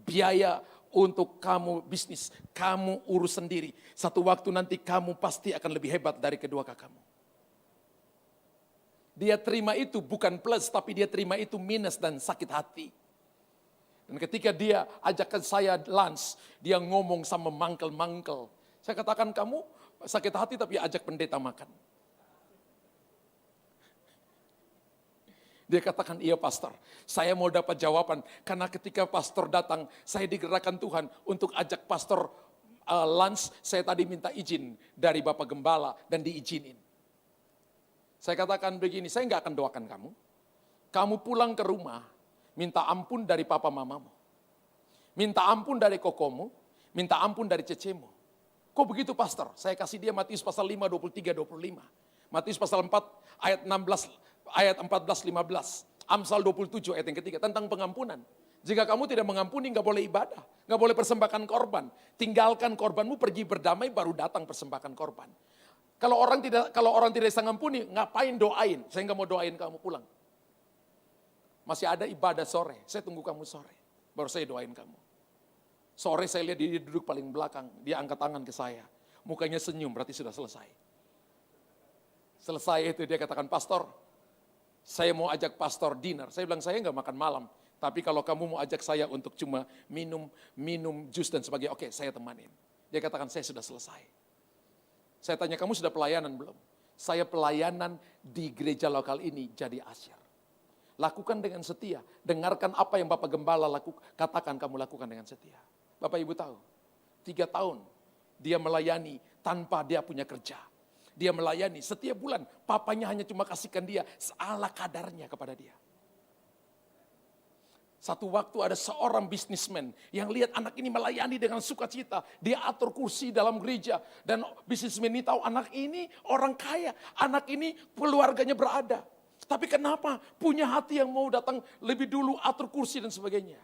biaya untuk kamu bisnis. Kamu urus sendiri. Satu waktu nanti kamu pasti akan lebih hebat dari kedua kakakmu." Dia terima itu bukan plus, tapi dia terima itu minus dan sakit hati. Dan ketika dia ajakkan saya lunch, dia ngomong sama mangkel-mangkel. Saya katakan, "Kamu sakit hati tapi ajak pendeta makan." Dia katakan, "Iya pastor, saya mau dapat jawaban. Karena ketika pastor datang, saya digerakkan Tuhan untuk ajak pastor lunch. Saya tadi minta izin dari Bapak Gembala dan diizinin." Saya katakan begini, "Saya nggak akan doakan kamu. Kamu pulang ke rumah, minta ampun dari papa mamamu. Minta ampun dari kokomu, minta ampun dari cecemu." "Kok begitu pastor?" Saya kasih dia Matius pasal 5, 23, 25. Matius pasal 4 ayat 16, ayat 14, 15. Amsal 27 ayat yang ketiga tentang pengampunan. Jika kamu tidak mengampuni, nggak boleh ibadah, nggak boleh persembahkan korban. Tinggalkan korbanmu, pergi berdamai, baru datang persembahkan korban. Kalau orang tidak bisa mengampuni, ngapain doain? Saya nggak mau doain kamu pulang. Masih ada ibadah sore, saya tunggu kamu sore, baru saya doain kamu. Sore saya lihat dia duduk paling belakang, dia angkat tangan ke saya, mukanya senyum, berarti sudah selesai. Selesai itu dia katakan, pastor, saya mau ajak pastor dinner. Saya bilang, saya nggak makan malam. Tapi kalau kamu mau ajak saya untuk cuma minum jus dan sebagainya, oke, saya temanin. Dia katakan, saya sudah selesai. Saya tanya, kamu sudah pelayanan belum? Saya pelayanan di gereja lokal ini jadi asyir. Lakukan dengan setia. Dengarkan apa yang Bapak Gembala katakan, kamu lakukan dengan setia. Bapak Ibu tahu, 3 tahun dia melayani tanpa dia punya kerja. Dia melayani setiap bulan, papanya hanya cuma kasihkan dia seala kadarnya kepada dia. Satu waktu ada seorang bisnismen yang lihat anak ini melayani dengan sukacita. Dia atur kursi dalam gereja. Dan bisnismen ini tahu anak ini orang kaya. Anak ini keluarganya berada. Tapi kenapa punya hati yang mau datang lebih dulu atur kursi dan sebagainya.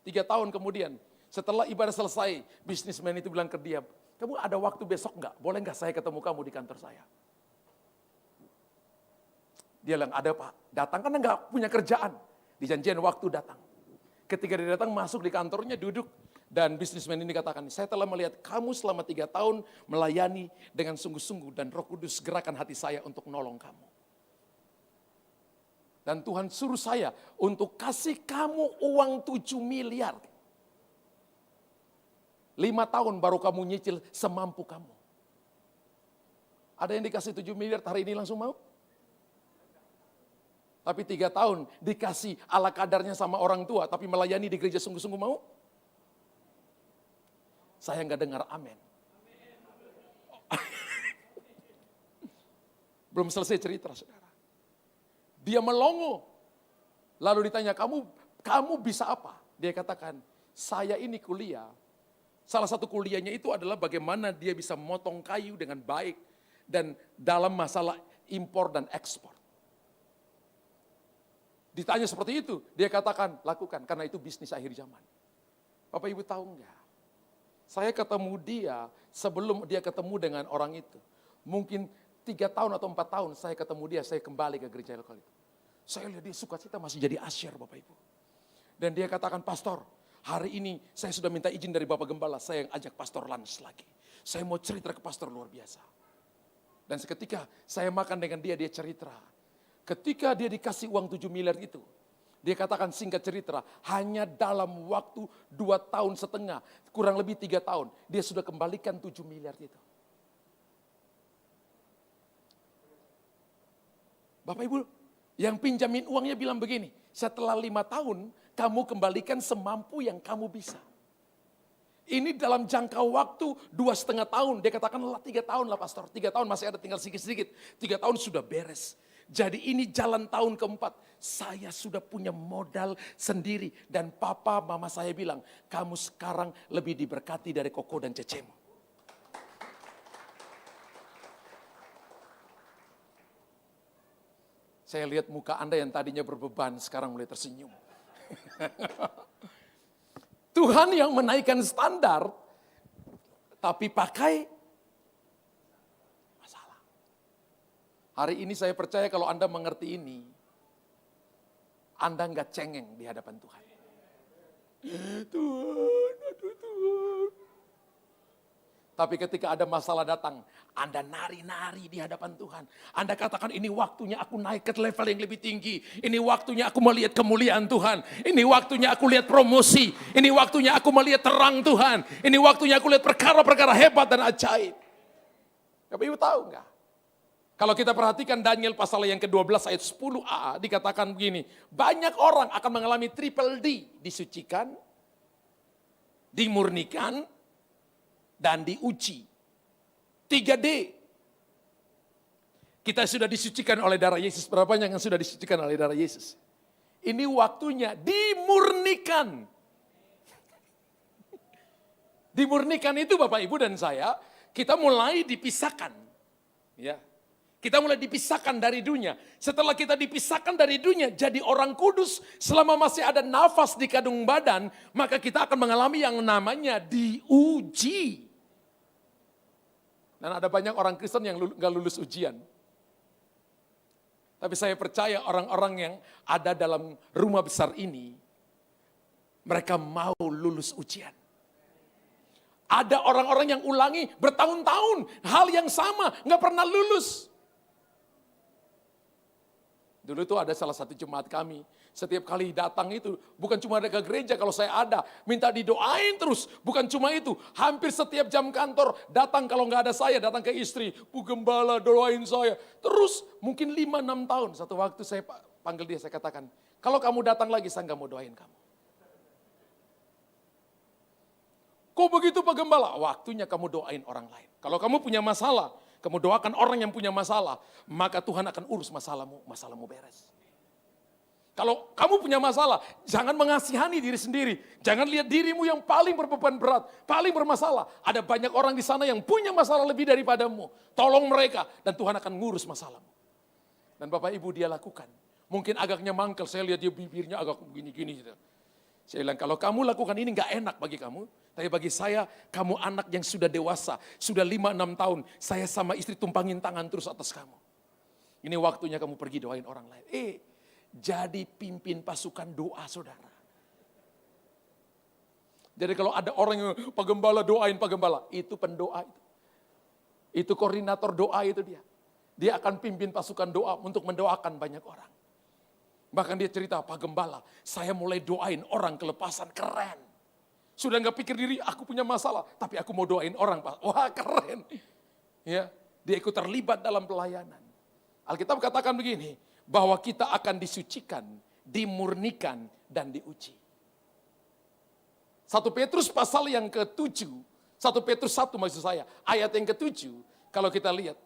3 tahun kemudian setelah ibadah selesai, bisnismen itu bilang ke dia, kamu ada waktu besok enggak? Boleh enggak saya ketemu kamu di kantor saya? Dia bilang, ada Pak. Datang karena enggak punya kerjaan. Dijanjian waktu datang. Ketika dia datang masuk di kantornya duduk. Dan bisnismen ini katakan, saya telah melihat kamu selama 3 tahun melayani dengan sungguh-sungguh. Dan Roh Kudus gerakan hati saya untuk nolong kamu. Dan Tuhan suruh saya untuk kasih kamu uang 7 miliar. 5 tahun baru kamu nyicil semampu kamu. Ada yang dikasih 7 miliar hari ini langsung mau? Tapi 3 tahun dikasih ala kadarnya sama orang tua, tapi melayani di gereja sungguh-sungguh mau? Saya nggak dengar amin. Belum selesai cerita, saudara. Dia melongo. Lalu ditanya, kamu bisa apa? Dia katakan, saya ini kuliah. Salah satu kuliahnya itu adalah bagaimana dia bisa motong kayu dengan baik. Dan dalam masalah impor dan ekspor. Ditanya seperti itu, dia katakan, lakukan. Karena itu bisnis akhir zaman. Bapak Ibu tahu enggak? Saya ketemu dia sebelum dia ketemu dengan orang itu. Mungkin 3 tahun atau 4 tahun saya ketemu dia, saya kembali ke gereja lokal itu. Saya lihat dia sukacita masih jadi asyir Bapak Ibu. Dan dia katakan, pastor, hari ini saya sudah minta izin dari Bapak Gembala, saya yang ajak pastor lunch lagi. Saya mau cerita ke pastor luar biasa. Dan seketika saya makan dengan dia cerita. Ketika dia dikasih uang 7 miliar itu, dia katakan singkat cerita, hanya dalam waktu 2,5 tahun, kurang lebih 3 tahun, dia sudah kembalikan 7 miliar itu. Bapak Ibu, yang pinjamin uangnya bilang begini, setelah 5 tahun, kamu kembalikan semampu yang kamu bisa. Ini dalam jangka waktu 2,5 tahun, dia katakan 3 tahun lah pastor, 3 tahun masih ada tinggal sedikit-sedikit, 3 tahun sudah beres. Jadi ini jalan tahun keempat, saya sudah punya modal sendiri. Dan papa mama saya bilang, kamu sekarang lebih diberkati dari Koko dan Cecemu. Saya lihat muka Anda yang tadinya berbeban, sekarang mulai tersenyum. Tuhan yang menaikkan standar, tapi pakai masalah. Hari ini saya percaya kalau Anda mengerti ini, Anda nggak cengeng di hadapan Tuhan. Tuhan, aduh Tuhan. Tapi ketika ada masalah datang, Anda nari-nari di hadapan Tuhan. Anda katakan, ini waktunya aku naik ke level yang lebih tinggi. Ini waktunya aku melihat kemuliaan Tuhan. Ini waktunya aku lihat promosi. Ini waktunya aku melihat terang Tuhan. Ini waktunya aku lihat perkara-perkara hebat dan ajaib. Bapak Ibu tahu enggak? Kalau kita perhatikan Daniel pasal yang ke-12 ayat 10a, dikatakan begini. Banyak orang akan mengalami triple D. Disucikan, dimurnikan, dan diuji. 3D. Kita sudah disucikan oleh darah Yesus. Berapa banyak yang sudah disucikan oleh darah Yesus? Ini waktunya dimurnikan. Dimurnikan itu Bapak Ibu dan saya, kita mulai dipisahkan. Ya. Kita mulai dipisahkan dari dunia. Setelah kita dipisahkan dari dunia, jadi orang kudus, selama masih ada nafas di kandung badan, maka kita akan mengalami yang namanya diuji. Dan ada banyak orang Kristen yang gak lulus ujian. Tapi saya percaya orang-orang yang ada dalam rumah besar ini, mereka mau lulus ujian. Ada orang-orang yang ulangi bertahun-tahun, hal yang sama, gak pernah lulus. Dulu itu ada salah satu jemaat kami, setiap kali datang itu, bukan cuma ada ke gereja, kalau saya ada, minta didoain terus. Bukan cuma itu, hampir setiap jam kantor, datang kalau nggak ada saya, datang ke istri, Bu Gembala doain saya. Terus mungkin 5-6 tahun, satu waktu saya panggil dia, saya katakan, kalau kamu datang lagi, saya nggak mau doain kamu. Kok begitu Pak Gembala? Waktunya kamu doain orang lain. Kalau kamu punya masalah, kamu doakan orang yang punya masalah, maka Tuhan akan urus masalahmu beres. Kalau kamu punya masalah, jangan mengasihani diri sendiri. Jangan lihat dirimu yang paling berbeban berat, paling bermasalah. Ada banyak orang di sana yang punya masalah lebih daripadamu. Tolong mereka dan Tuhan akan ngurus masalahmu. Dan Bapak Ibu dia lakukan. Mungkin agaknya mangkel, saya lihat dia bibirnya agak gini-gini gitu. Saya bilang, kalau kamu lakukan ini gak enak bagi kamu. Tapi bagi saya, kamu anak yang sudah dewasa. Sudah 5-6 tahun. Saya sama istri tumpangin tangan terus atas kamu. Ini waktunya kamu pergi doain orang lain. Jadi pimpin pasukan doa saudara. Jadi kalau ada orang yang, Pak Gembala doain Pak Gembala. Itu pendoa itu. Itu koordinator doa itu dia. Dia akan pimpin pasukan doa untuk mendoakan banyak orang. Bahkan dia cerita, Pak Gembala, saya mulai doain orang kelepasan, keren. Sudah nggak pikir diri, aku punya masalah, tapi aku mau doain orang, Pak. Wah keren. Ya, dia ikut terlibat dalam pelayanan. Alkitab katakan begini, bahwa kita akan disucikan, dimurnikan, dan diuji. 1 Petrus pasal yang ke-7, 1 Petrus 1 maksud saya, ayat yang ke-7, kalau kita lihat,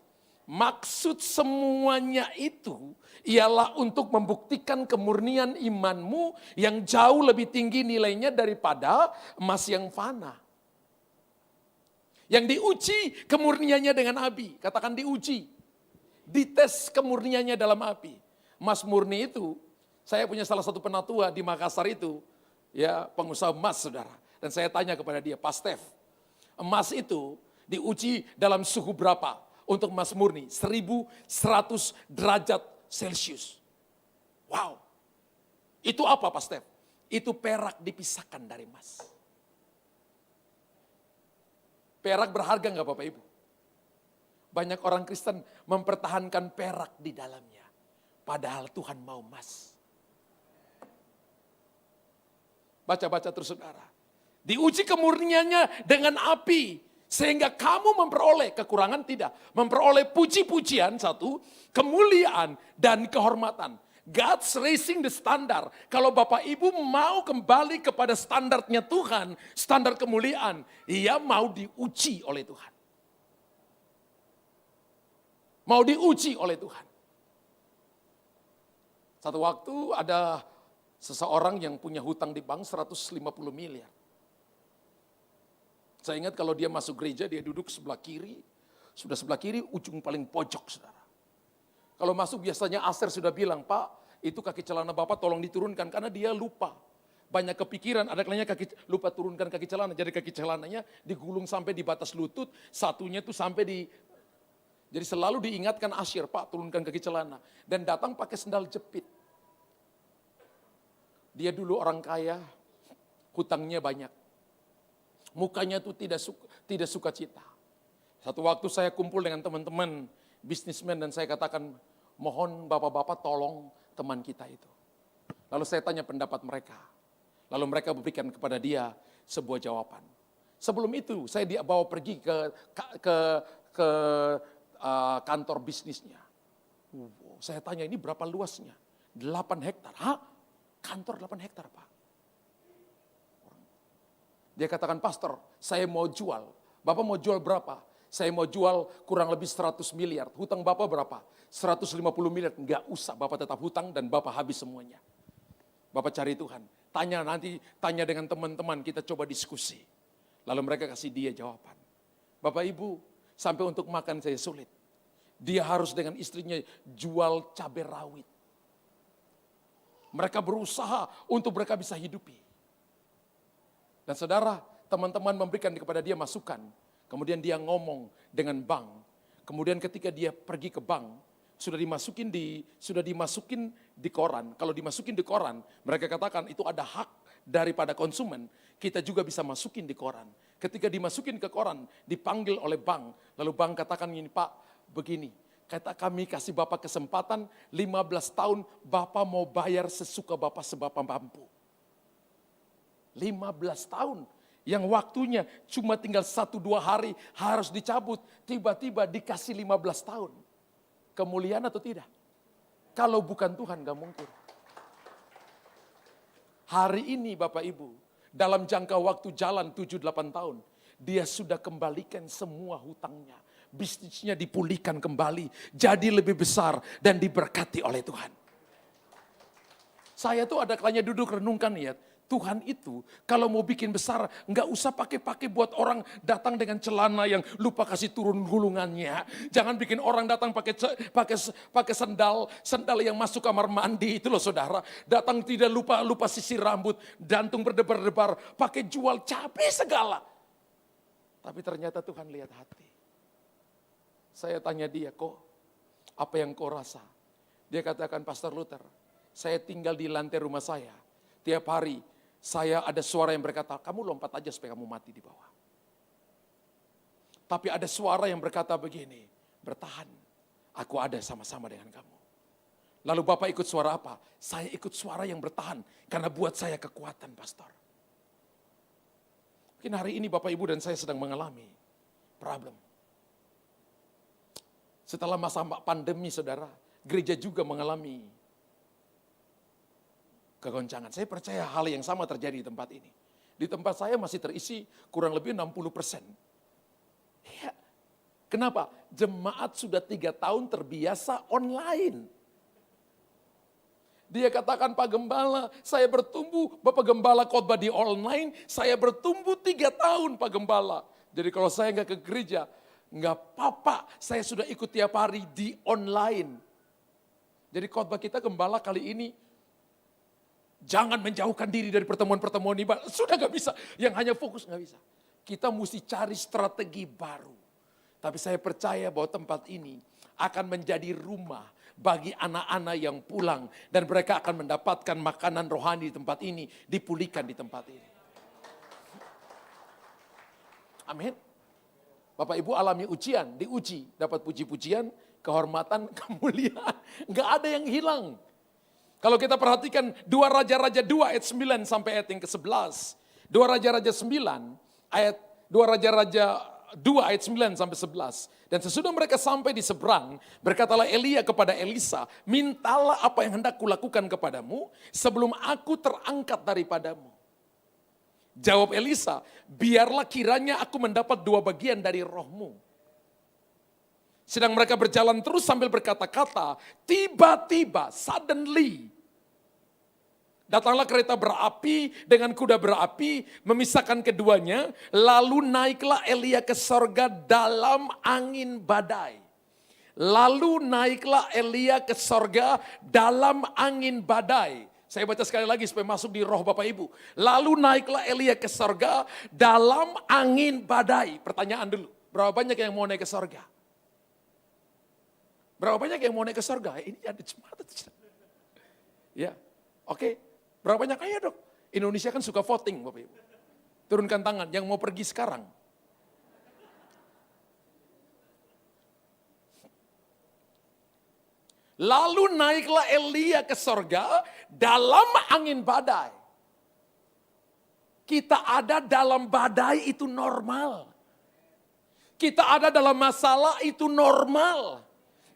maksud semuanya itu ialah untuk membuktikan kemurnian imanmu yang jauh lebih tinggi nilainya daripada emas yang fana. Yang diuji kemurniannya dengan api. Katakan diuji. Dites kemurniannya dalam api. Emas murni itu, saya punya salah satu penatua di Makassar itu, ya pengusaha emas saudara. Dan saya tanya kepada dia, Pak Stef, emas itu diuji dalam suhu berapa? Untuk emas murni, 1100 derajat Celcius. Wow. Itu apa Pak Stef? Itu perak dipisahkan dari emas. Perak berharga enggak Bapak Ibu? Banyak orang Kristen mempertahankan perak di dalamnya. Padahal Tuhan mau emas. Baca-baca terus saudara. Diuji kemurniannya dengan api. Sehingga kamu memperoleh kekurangan tidak. Memperoleh puji-pujian satu, kemuliaan dan kehormatan. God's raising the standard. Kalau Bapak Ibu mau kembali kepada standarnya Tuhan, standar kemuliaan, ia mau diuji oleh Tuhan. Mau diuji oleh Tuhan. Satu waktu ada seseorang yang punya hutang di bank 150 miliar. Saya ingat kalau dia masuk gereja, dia duduk sebelah kiri. Sudah sebelah kiri, ujung paling pojok, saudara. Kalau masuk biasanya Aser sudah bilang, Pak, itu kaki celana Bapak tolong diturunkan. Karena dia lupa. Banyak kepikiran, ada kalanya lupa turunkan kaki celana. Jadi kaki celananya digulung sampai di batas lutut. Satunya tuh sampai di... Jadi selalu diingatkan Asyir, Pak turunkan kaki celana. Dan datang pakai sendal jepit. Dia dulu orang kaya, hutangnya banyak. Mukanya tuh tidak suka cita. Satu waktu saya kumpul dengan teman-teman bisnismen dan saya katakan, mohon bapak-bapak tolong teman kita itu. Lalu saya tanya pendapat mereka. Lalu mereka berikan kepada dia sebuah jawaban. Sebelum itu saya dibawa pergi ke kantor bisnisnya. Saya tanya ini berapa luasnya? 8 hektar. Hah? Kantor 8 hektar Pak. Dia katakan, Pastor, saya mau jual. Bapak mau jual berapa? Saya mau jual kurang lebih 100 miliar. Hutang Bapak berapa? 150 miliar. Enggak usah, Bapak tetap hutang dan Bapak habis semuanya. Bapak cari Tuhan. Tanya dengan teman-teman, kita coba diskusi. Lalu mereka kasih dia jawaban. Bapak Ibu, sampai untuk makan saya sulit. Dia harus dengan istrinya jual cabai rawit. Mereka berusaha untuk mereka bisa hidupi. Dan saudara, teman-teman memberikan kepada dia masukan. Kemudian dia ngomong dengan bank. Kemudian ketika dia pergi ke bank, sudah dimasukin di koran. Kalau dimasukin di koran, mereka katakan itu ada hak daripada konsumen. Kita juga bisa masukin di koran. Ketika dimasukin ke koran, dipanggil oleh bank. Lalu bank katakan ini, Pak, begini. Kata kami kasih Bapak kesempatan 15 tahun Bapak mau bayar sesuka Bapak sebapak mampu. 15 tahun yang waktunya cuma tinggal 1-2 hari harus dicabut. Tiba-tiba dikasih 15 tahun. Kemuliaan atau tidak? Kalau bukan Tuhan gak mungkin. Hari ini Bapak Ibu, dalam jangka waktu jalan 7-8 tahun, dia sudah kembalikan semua hutangnya. Bisnisnya dipulihkan kembali, jadi lebih besar dan diberkati oleh Tuhan. Saya tuh ada kalanya duduk renungkan ya, Tuhan itu kalau mau bikin besar nggak usah pakai buat orang datang dengan celana yang lupa kasih turun gulungannya. Jangan bikin orang datang pakai sandal yang masuk kamar mandi itu loh saudara. Datang tidak lupa sisir rambut, jantung berdebar-debar, pakai jual cabai segala. Tapi ternyata Tuhan lihat hati. Saya tanya dia, kok apa yang kau rasa? Dia katakan, Pastor Luther, saya tinggal di lantai rumah saya. Tiap hari saya ada suara yang berkata, kamu lompat aja supaya kamu mati di bawah. Tapi ada suara yang berkata begini, bertahan, aku ada sama-sama dengan kamu. Lalu Bapak ikut suara apa? Saya ikut suara yang bertahan, karena buat saya kekuatan, Pastor. Mungkin hari ini Bapak Ibu dan saya sedang mengalami problem. Setelah masa pandemi saudara, gereja juga mengalami kegoncangan. Saya percaya hal yang sama terjadi di tempat ini. Di tempat saya masih terisi kurang lebih 60%. Ya, kenapa? Jemaat sudah 3 tahun terbiasa online. Dia katakan, Pak Gembala, saya bertumbuh, Bapak Gembala khotbah di online, saya bertumbuh 3 tahun Pak Gembala. Jadi kalau saya nggak ke gereja, nggak apa-apa, saya sudah ikut tiap hari di online. Jadi khotbah kita Gembala kali ini, jangan menjauhkan diri dari pertemuan-pertemuan ibadah. Sudah gak bisa. Yang hanya fokus gak bisa. Kita mesti cari strategi baru. Tapi saya percaya bahwa tempat ini akan menjadi rumah bagi anak-anak yang pulang. Dan mereka akan mendapatkan makanan rohani di tempat ini. Dipulihkan di tempat ini. Amin. Bapak Ibu alami ujian. Diuji. Dapat puji-pujian, kehormatan, kemuliaan. Gak ada yang hilang. Kalau kita perhatikan 2 Raja-Raja 2 ayat 9 sampai ayat yang ke-11. 2 Raja-Raja 9 ayat 2 Raja-Raja 2 ayat 9 sampai 11. Dan sesudah mereka sampai di seberang, berkatalah Elia kepada Elisa, mintalah apa yang hendak kulakukan kepadamu sebelum aku terangkat daripadamu. Jawab Elisa, biarlah kiranya aku mendapat 2 bagian dari rohmu. Sedang mereka berjalan terus sambil berkata-kata, tiba-tiba, suddenly, datanglah kereta berapi dengan kuda berapi, memisahkan keduanya, lalu naiklah Elia ke sorga dalam angin badai. Lalu naiklah Elia ke sorga dalam angin badai. Saya baca sekali lagi supaya masuk di roh Bapak Ibu. Lalu naiklah Elia ke sorga dalam angin badai. Pertanyaan dulu, berapa banyak yang mau naik ke sorga? Berapa banyak yang mau naik ke surga? Ini ada jemaat. Ya, oke. Berapa banyak? Ayo dong. Indonesia kan suka voting Bapak Ibu. Turunkan tangan yang mau pergi sekarang. Lalu naiklah Elia ke surga dalam angin badai. Kita ada dalam badai itu normal. Kita ada dalam masalah itu normal.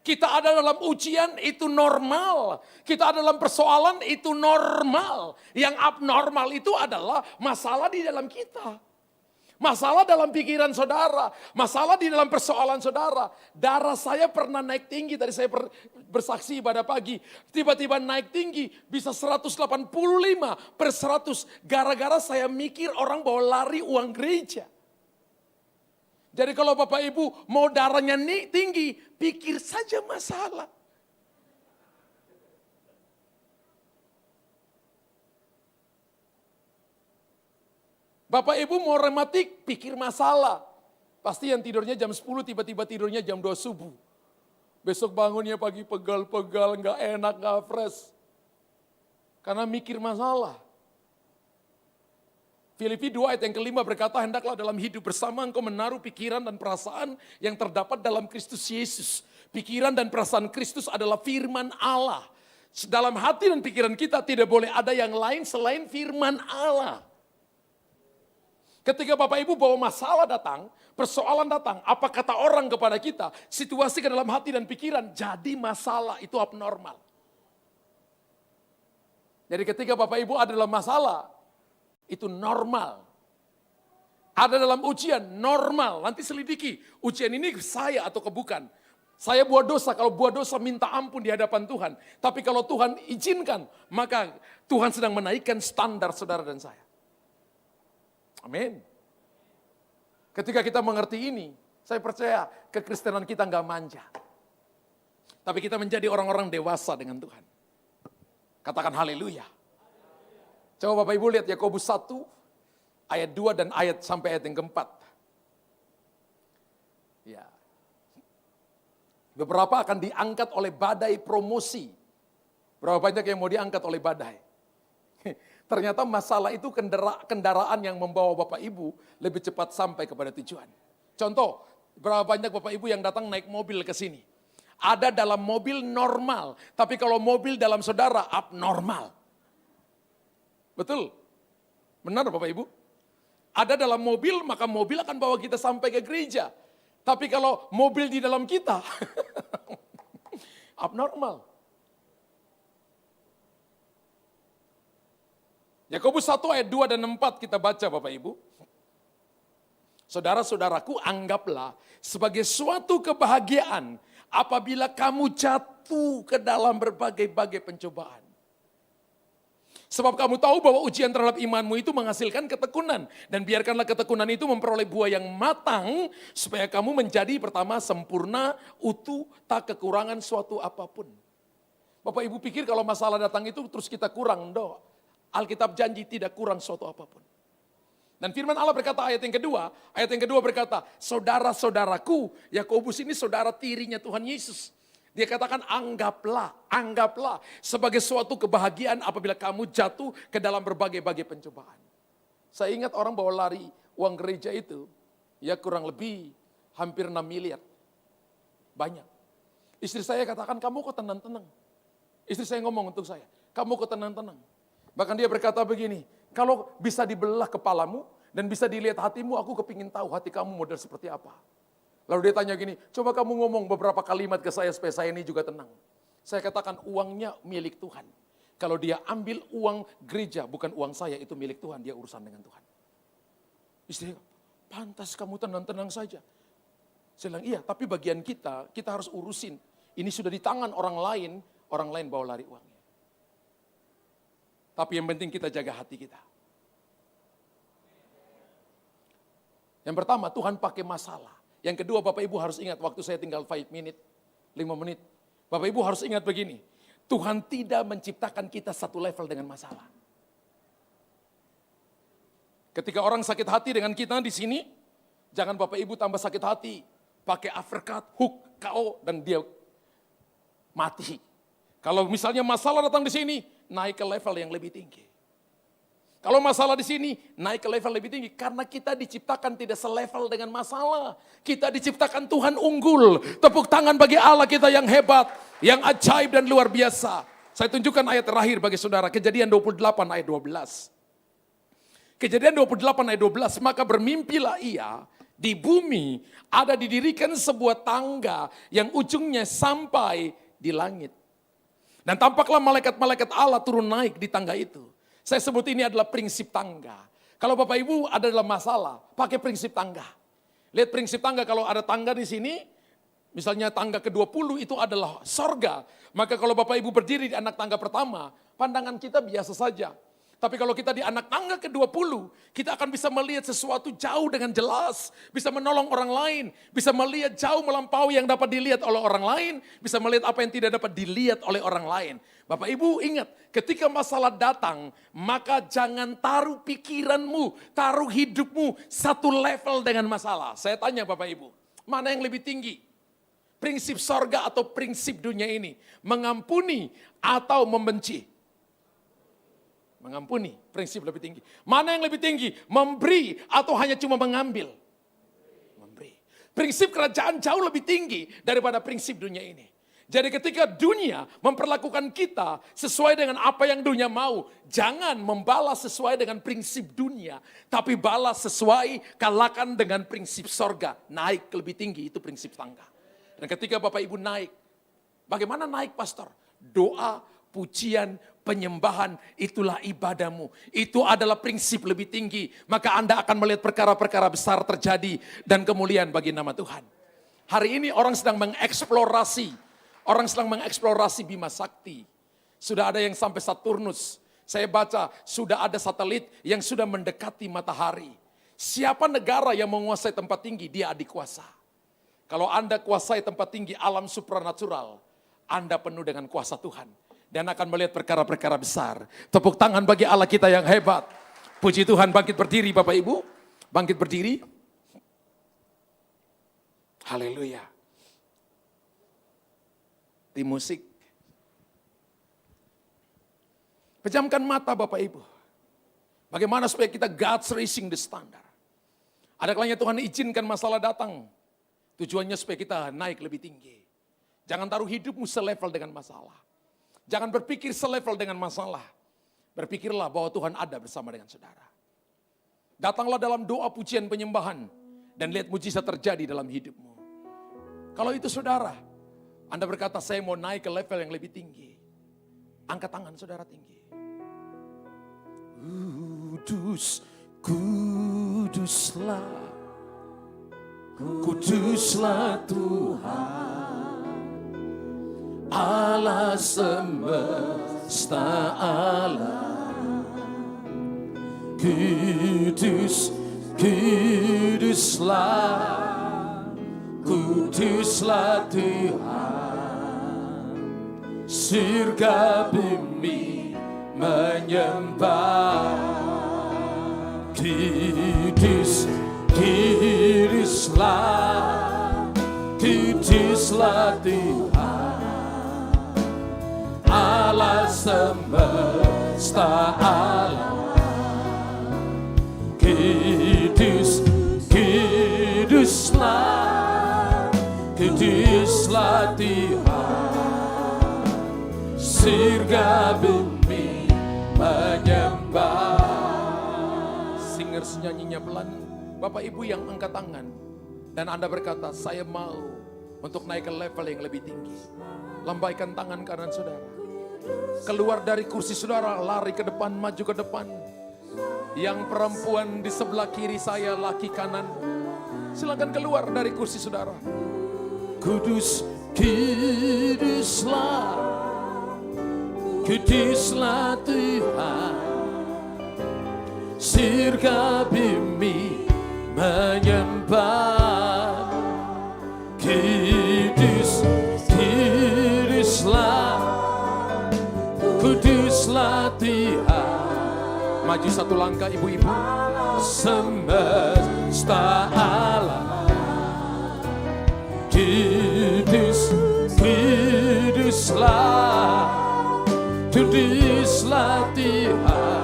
Kita ada dalam ujian itu normal. Kita ada dalam persoalan itu normal. Yang abnormal itu adalah masalah di dalam kita. Masalah dalam pikiran saudara. Masalah di dalam persoalan saudara. Darah saya pernah naik tinggi. Tadi saya bersaksi pada pagi. Tiba-tiba naik tinggi. Bisa 185/100. Gara-gara saya mikir orang bawa lari uang gereja. Jadi kalau Bapak Ibu mau darahnya tinggi, pikir saja masalah. Bapak Ibu mau rematik, pikir masalah. Pasti yang tidurnya jam 10, tiba-tiba tidurnya jam 2 subuh. Besok bangunnya pagi pegal-pegal, gak enak, gak fresh. Karena mikir masalah. Filipi 2 ayat yang kelima berkata, hendaklah dalam hidup bersama engkau menaruh pikiran dan perasaan yang terdapat dalam Kristus Yesus. Pikiran dan perasaan Kristus adalah firman Allah. Dalam hati dan pikiran kita tidak boleh ada yang lain selain firman Allah. Ketika Bapak Ibu bawa masalah datang, persoalan datang, apa kata orang kepada kita, situasi ke dalam hati dan pikiran jadi masalah, itu abnormal. Jadi ketika Bapak Ibu ada dalam masalah, itu normal. Ada dalam ujian, normal. Nanti selidiki, ujian ini saya atau bukan. Saya buat dosa, kalau buat dosa minta ampun di hadapan Tuhan. Tapi kalau Tuhan izinkan, maka Tuhan sedang menaikkan standar saudara dan saya. Amin. Ketika kita mengerti ini, saya percaya kekristenan kita nggak manja. Tapi kita menjadi orang-orang dewasa dengan Tuhan. Katakan haleluya. Coba Bapak Ibu lihat Yakobus 1, ayat 2 dan ayat sampai ayat yang keempat. Ya. Beberapa akan diangkat oleh badai promosi. Berapa banyak yang mau diangkat oleh badai? Ternyata masalah itu kendaraan yang membawa Bapak Ibu lebih cepat sampai kepada tujuan. Contoh, berapa banyak Bapak Ibu yang datang naik mobil ke sini. Ada dalam mobil normal, tapi kalau mobil dalam saudara abnormal. Betul? Benar Bapak Ibu? Ada dalam mobil, maka mobil akan bawa kita sampai ke gereja. Tapi kalau mobil di dalam kita, abnormal. Yakobus 1 ayat 2 dan 4 kita baca Bapak Ibu. Saudara-saudaraku, anggaplah sebagai suatu kebahagiaan apabila kamu jatuh ke dalam berbagai-bagai pencobaan. Sebab kamu tahu bahwa ujian terhadap imanmu itu menghasilkan ketekunan. Dan biarkanlah ketekunan itu memperoleh buah yang matang, supaya kamu menjadi pertama sempurna, utuh, tak kekurangan suatu apapun. Bapak Ibu pikir kalau masalah datang itu terus kita kurang, enggak. Alkitab janji tidak kurang suatu apapun. Dan firman Allah berkata ayat yang kedua berkata, saudara-saudaraku, Yakobus ini saudara tirinya Tuhan Yesus. Dia katakan anggaplah sebagai suatu kebahagiaan apabila kamu jatuh ke dalam berbagai-bagai pencobaan. Saya ingat orang bawa lari uang gereja itu, ya kurang lebih hampir 6 miliar. Banyak. Istri saya katakan, kamu kok tenang-tenang. Istri saya ngomong untuk saya, kamu kok tenang-tenang. Bahkan dia berkata begini, kalau bisa dibelah kepalamu dan bisa dilihat hatimu, aku kepingin tahu hati kamu model seperti apa. Lalu dia tanya gini, coba kamu ngomong beberapa kalimat ke saya supaya saya ini juga tenang. Saya katakan uangnya milik Tuhan. Kalau dia ambil uang gereja, bukan uang saya, itu milik Tuhan, dia urusan dengan Tuhan. Istri, pantas kamu tenang-tenang saja. Saya bilang, iya, tapi bagian kita harus urusin. Ini sudah di tangan orang lain bawa lari uangnya. Tapi yang penting kita jaga hati kita. Yang pertama, Tuhan pakai masalah. Yang kedua, Bapak Ibu harus ingat, waktu saya tinggal 5 menit. Bapak Ibu harus ingat begini, Tuhan tidak menciptakan kita satu level dengan masalah. Ketika orang sakit hati dengan kita di sini, jangan Bapak Ibu tambah sakit hati. Pakai uppercut, hook, KO, dan dia mati. Kalau misalnya masalah datang di sini, naik ke level yang lebih tinggi. Kalau masalah di sini, naik ke level lebih tinggi. Karena kita diciptakan tidak selevel dengan masalah. Kita diciptakan Tuhan unggul. Tepuk tangan bagi Allah kita yang hebat, yang ajaib dan luar biasa. Saya tunjukkan ayat terakhir bagi saudara, Kejadian 28 ayat 12. Kejadian 28 ayat 12, maka bermimpilah ia, di bumi ada didirikan sebuah tangga yang ujungnya sampai di langit. Dan tampaklah malaikat-malaikat Allah turun naik di tangga itu. Saya sebut ini adalah prinsip tangga. Kalau Bapak Ibu ada dalam masalah, pakai prinsip tangga. Lihat prinsip tangga, kalau ada tangga di sini, misalnya tangga ke-20 itu adalah sorga. Maka kalau Bapak Ibu berdiri di anak tangga pertama, pandangan kita biasa saja. Tapi kalau kita di anak tangga ke-20, kita akan bisa melihat sesuatu jauh dengan jelas. Bisa menolong orang lain, bisa melihat jauh melampaui yang dapat dilihat oleh orang lain, bisa melihat apa yang tidak dapat dilihat oleh orang lain. Bapak Ibu ingat, ketika masalah datang, maka jangan taruh pikiranmu, taruh hidupmu satu level dengan masalah. Saya tanya Bapak Ibu, mana yang lebih tinggi? Prinsip sorga atau prinsip dunia ini? Mengampuni atau membenci? Mengampuni, prinsip lebih tinggi. Mana yang lebih tinggi? Memberi atau hanya cuma mengambil? Memberi. Prinsip kerajaan jauh lebih tinggi daripada prinsip dunia ini. Jadi ketika dunia memperlakukan kita sesuai dengan apa yang dunia mau, jangan membalas sesuai dengan prinsip dunia, tapi balas sesuai, kalahkan dengan prinsip sorga. Naik lebih tinggi, itu prinsip tangga. Dan ketika Bapak Ibu naik, bagaimana naik pastor? Doa, pujian, penyembahan, itulah ibadahmu. Itu adalah prinsip lebih tinggi. Maka Anda akan melihat perkara-perkara besar terjadi dan kemuliaan bagi nama Tuhan. Hari ini orang sedang mengeksplorasi Bima Sakti. Sudah ada yang sampai Saturnus. Saya baca sudah ada satelit yang sudah mendekati matahari. Siapa negara yang menguasai tempat tinggi, dia adik kuasa. Kalau Anda kuasai tempat tinggi alam supranatural, Anda penuh dengan kuasa Tuhan. Dan akan melihat perkara-perkara besar. Tepuk tangan bagi Allah kita yang hebat. Puji Tuhan, bangkit berdiri Bapak Ibu. Bangkit berdiri. Haleluya. Tim musik. Pejamkan mata Bapak Ibu. Bagaimana supaya kita God's raising the standard. Ada kalanya Tuhan izinkan masalah datang. Tujuannya supaya kita naik lebih tinggi. Jangan taruh hidupmu selevel dengan masalah. Jangan berpikir selevel dengan masalah. Berpikirlah bahwa Tuhan ada bersama dengan saudara. Datanglah dalam doa pujian penyembahan. Dan lihat mujizat terjadi dalam hidupmu. Kalau itu saudara, Anda berkata saya mau naik ke level yang lebih tinggi. Angkat tangan saudara tinggi. Kudus, kuduslah. Kuduslah Tuhan. Allah semesta alam. Kudus, kuduslah. Kuduslah Tuhan. Surga bumi menyembah. Kudus, kuduslah. Kuduslah Tuhan. Allah semesta alam. Kudus, kuduslah. Kuduslah Tuhan. Surga bumi menyembah. Singers nyanyinya pelan. Bapak Ibu yang angkat tangan. Dan Anda berkata saya mau untuk naik ke level yang lebih tinggi. Lambaikan tangan kanan saudara. Keluar dari kursi saudara, lari ke depan, maju ke depan. Yang perempuan di sebelah kiri saya, laki kanan. Silakan keluar dari kursi saudara. Kudus, kuduslah. Kuduslah Tuhan. Surga bumi menyembah. Kudus, kuduslah. Kuduslah Tuhan. Maju satu langkah ibu-ibu. Semesta alam. Kudus, kuduslah. Kuduslah Tuhan.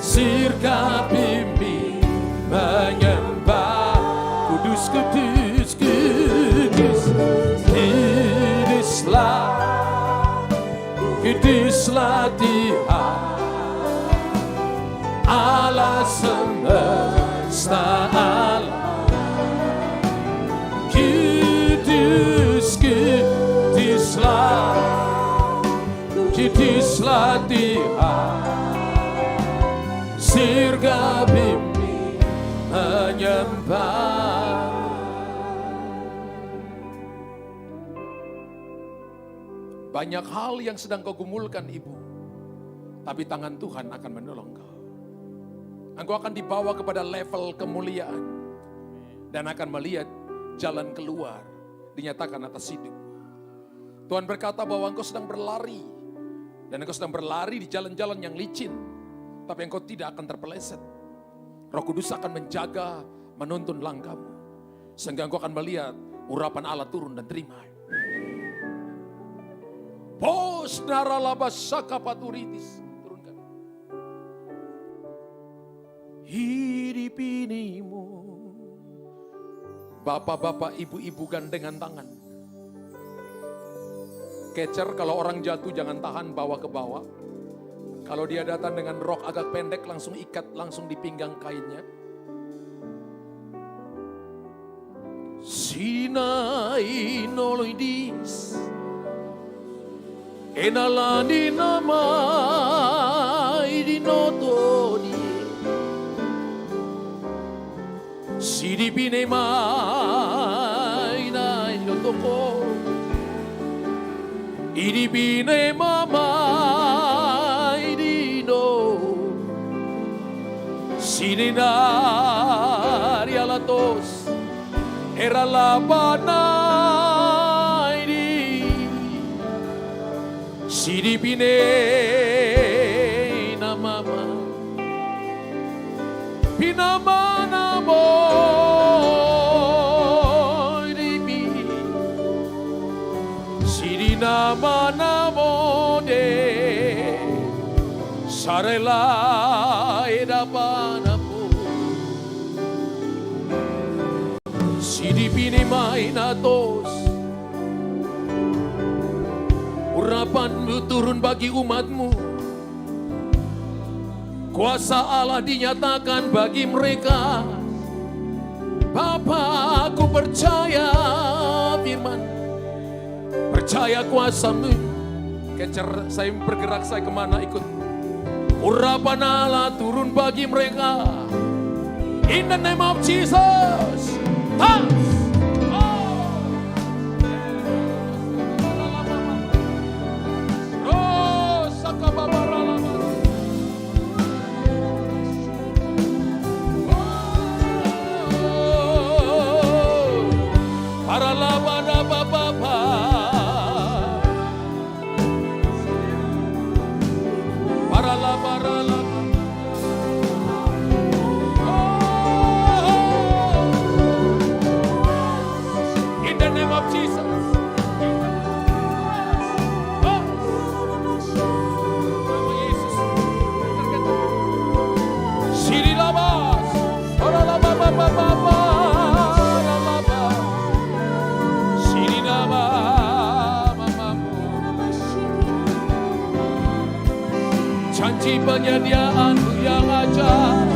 Surga bumi menyembah. Kudus, kudus, kudus. Kuduslah. Kuduslah Tuhan. Allah semesta alam. Kudus, kuduslah. Kuduslah Tuhan. Surga bumi menyembah. Banyak hal yang sedang kau gumulkan ibu. Tapi tangan Tuhan akan menolong kau. Engkau akan dibawa kepada level kemuliaan. Dan akan melihat jalan keluar dinyatakan atas hidup. Tuhan berkata bahwa engkau sedang berlari. Dan engkau sedang berlari di jalan-jalan yang licin. Tapi engkau tidak akan terpeleset. Roh Kudus akan menjaga, menuntun langkahmu. Sehingga engkau akan melihat urapan Allah turun dan terima. Pos naralabasaka paturitis. Turunkan. Hidup inimu Bapak-bapak, ibu-ibu gandengan tangan. Kecer kalau orang jatuh jangan tahan, bawa ke bawah. Kalau dia datang dengan rok agak pendek, langsung ikat, langsung di pinggang kainnya. Sinai noloidis, enalani namai dinotodi, sidipine mai na ilotoko, idipine mamai dino, sininari alatos. Era la banai si dipine na mama pinamana mo dibi si dinamana mo de sarela edapana Sidipini mai natos, urapanmu turun bagi umatmu, kuasa Allah dinyatakan bagi mereka. Bapa, aku percaya firman, percaya kuasamu. Kecer, saya bergerak, saya kemana ikut. Urapan Allah turun bagi mereka. In the name of Jesus. Touch! Janji penyediaan-Mu yang ajaib.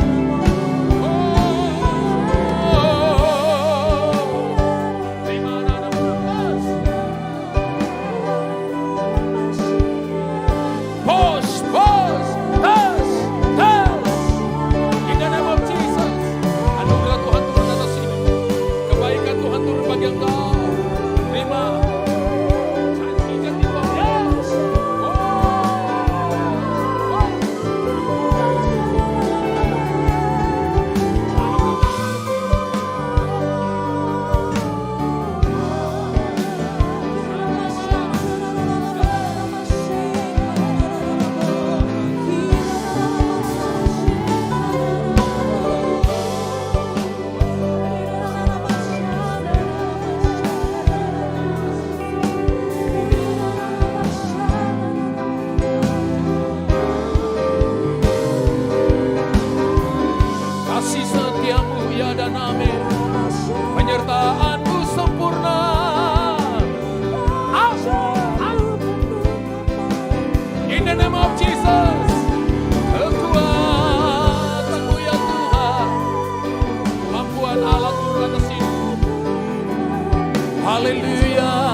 Penyertaan-Mu sempurna. In the name of Jesus. Kekuatan-Mu ya Tuhan. Kemampuan Allah turun atas hidup. Haleluya.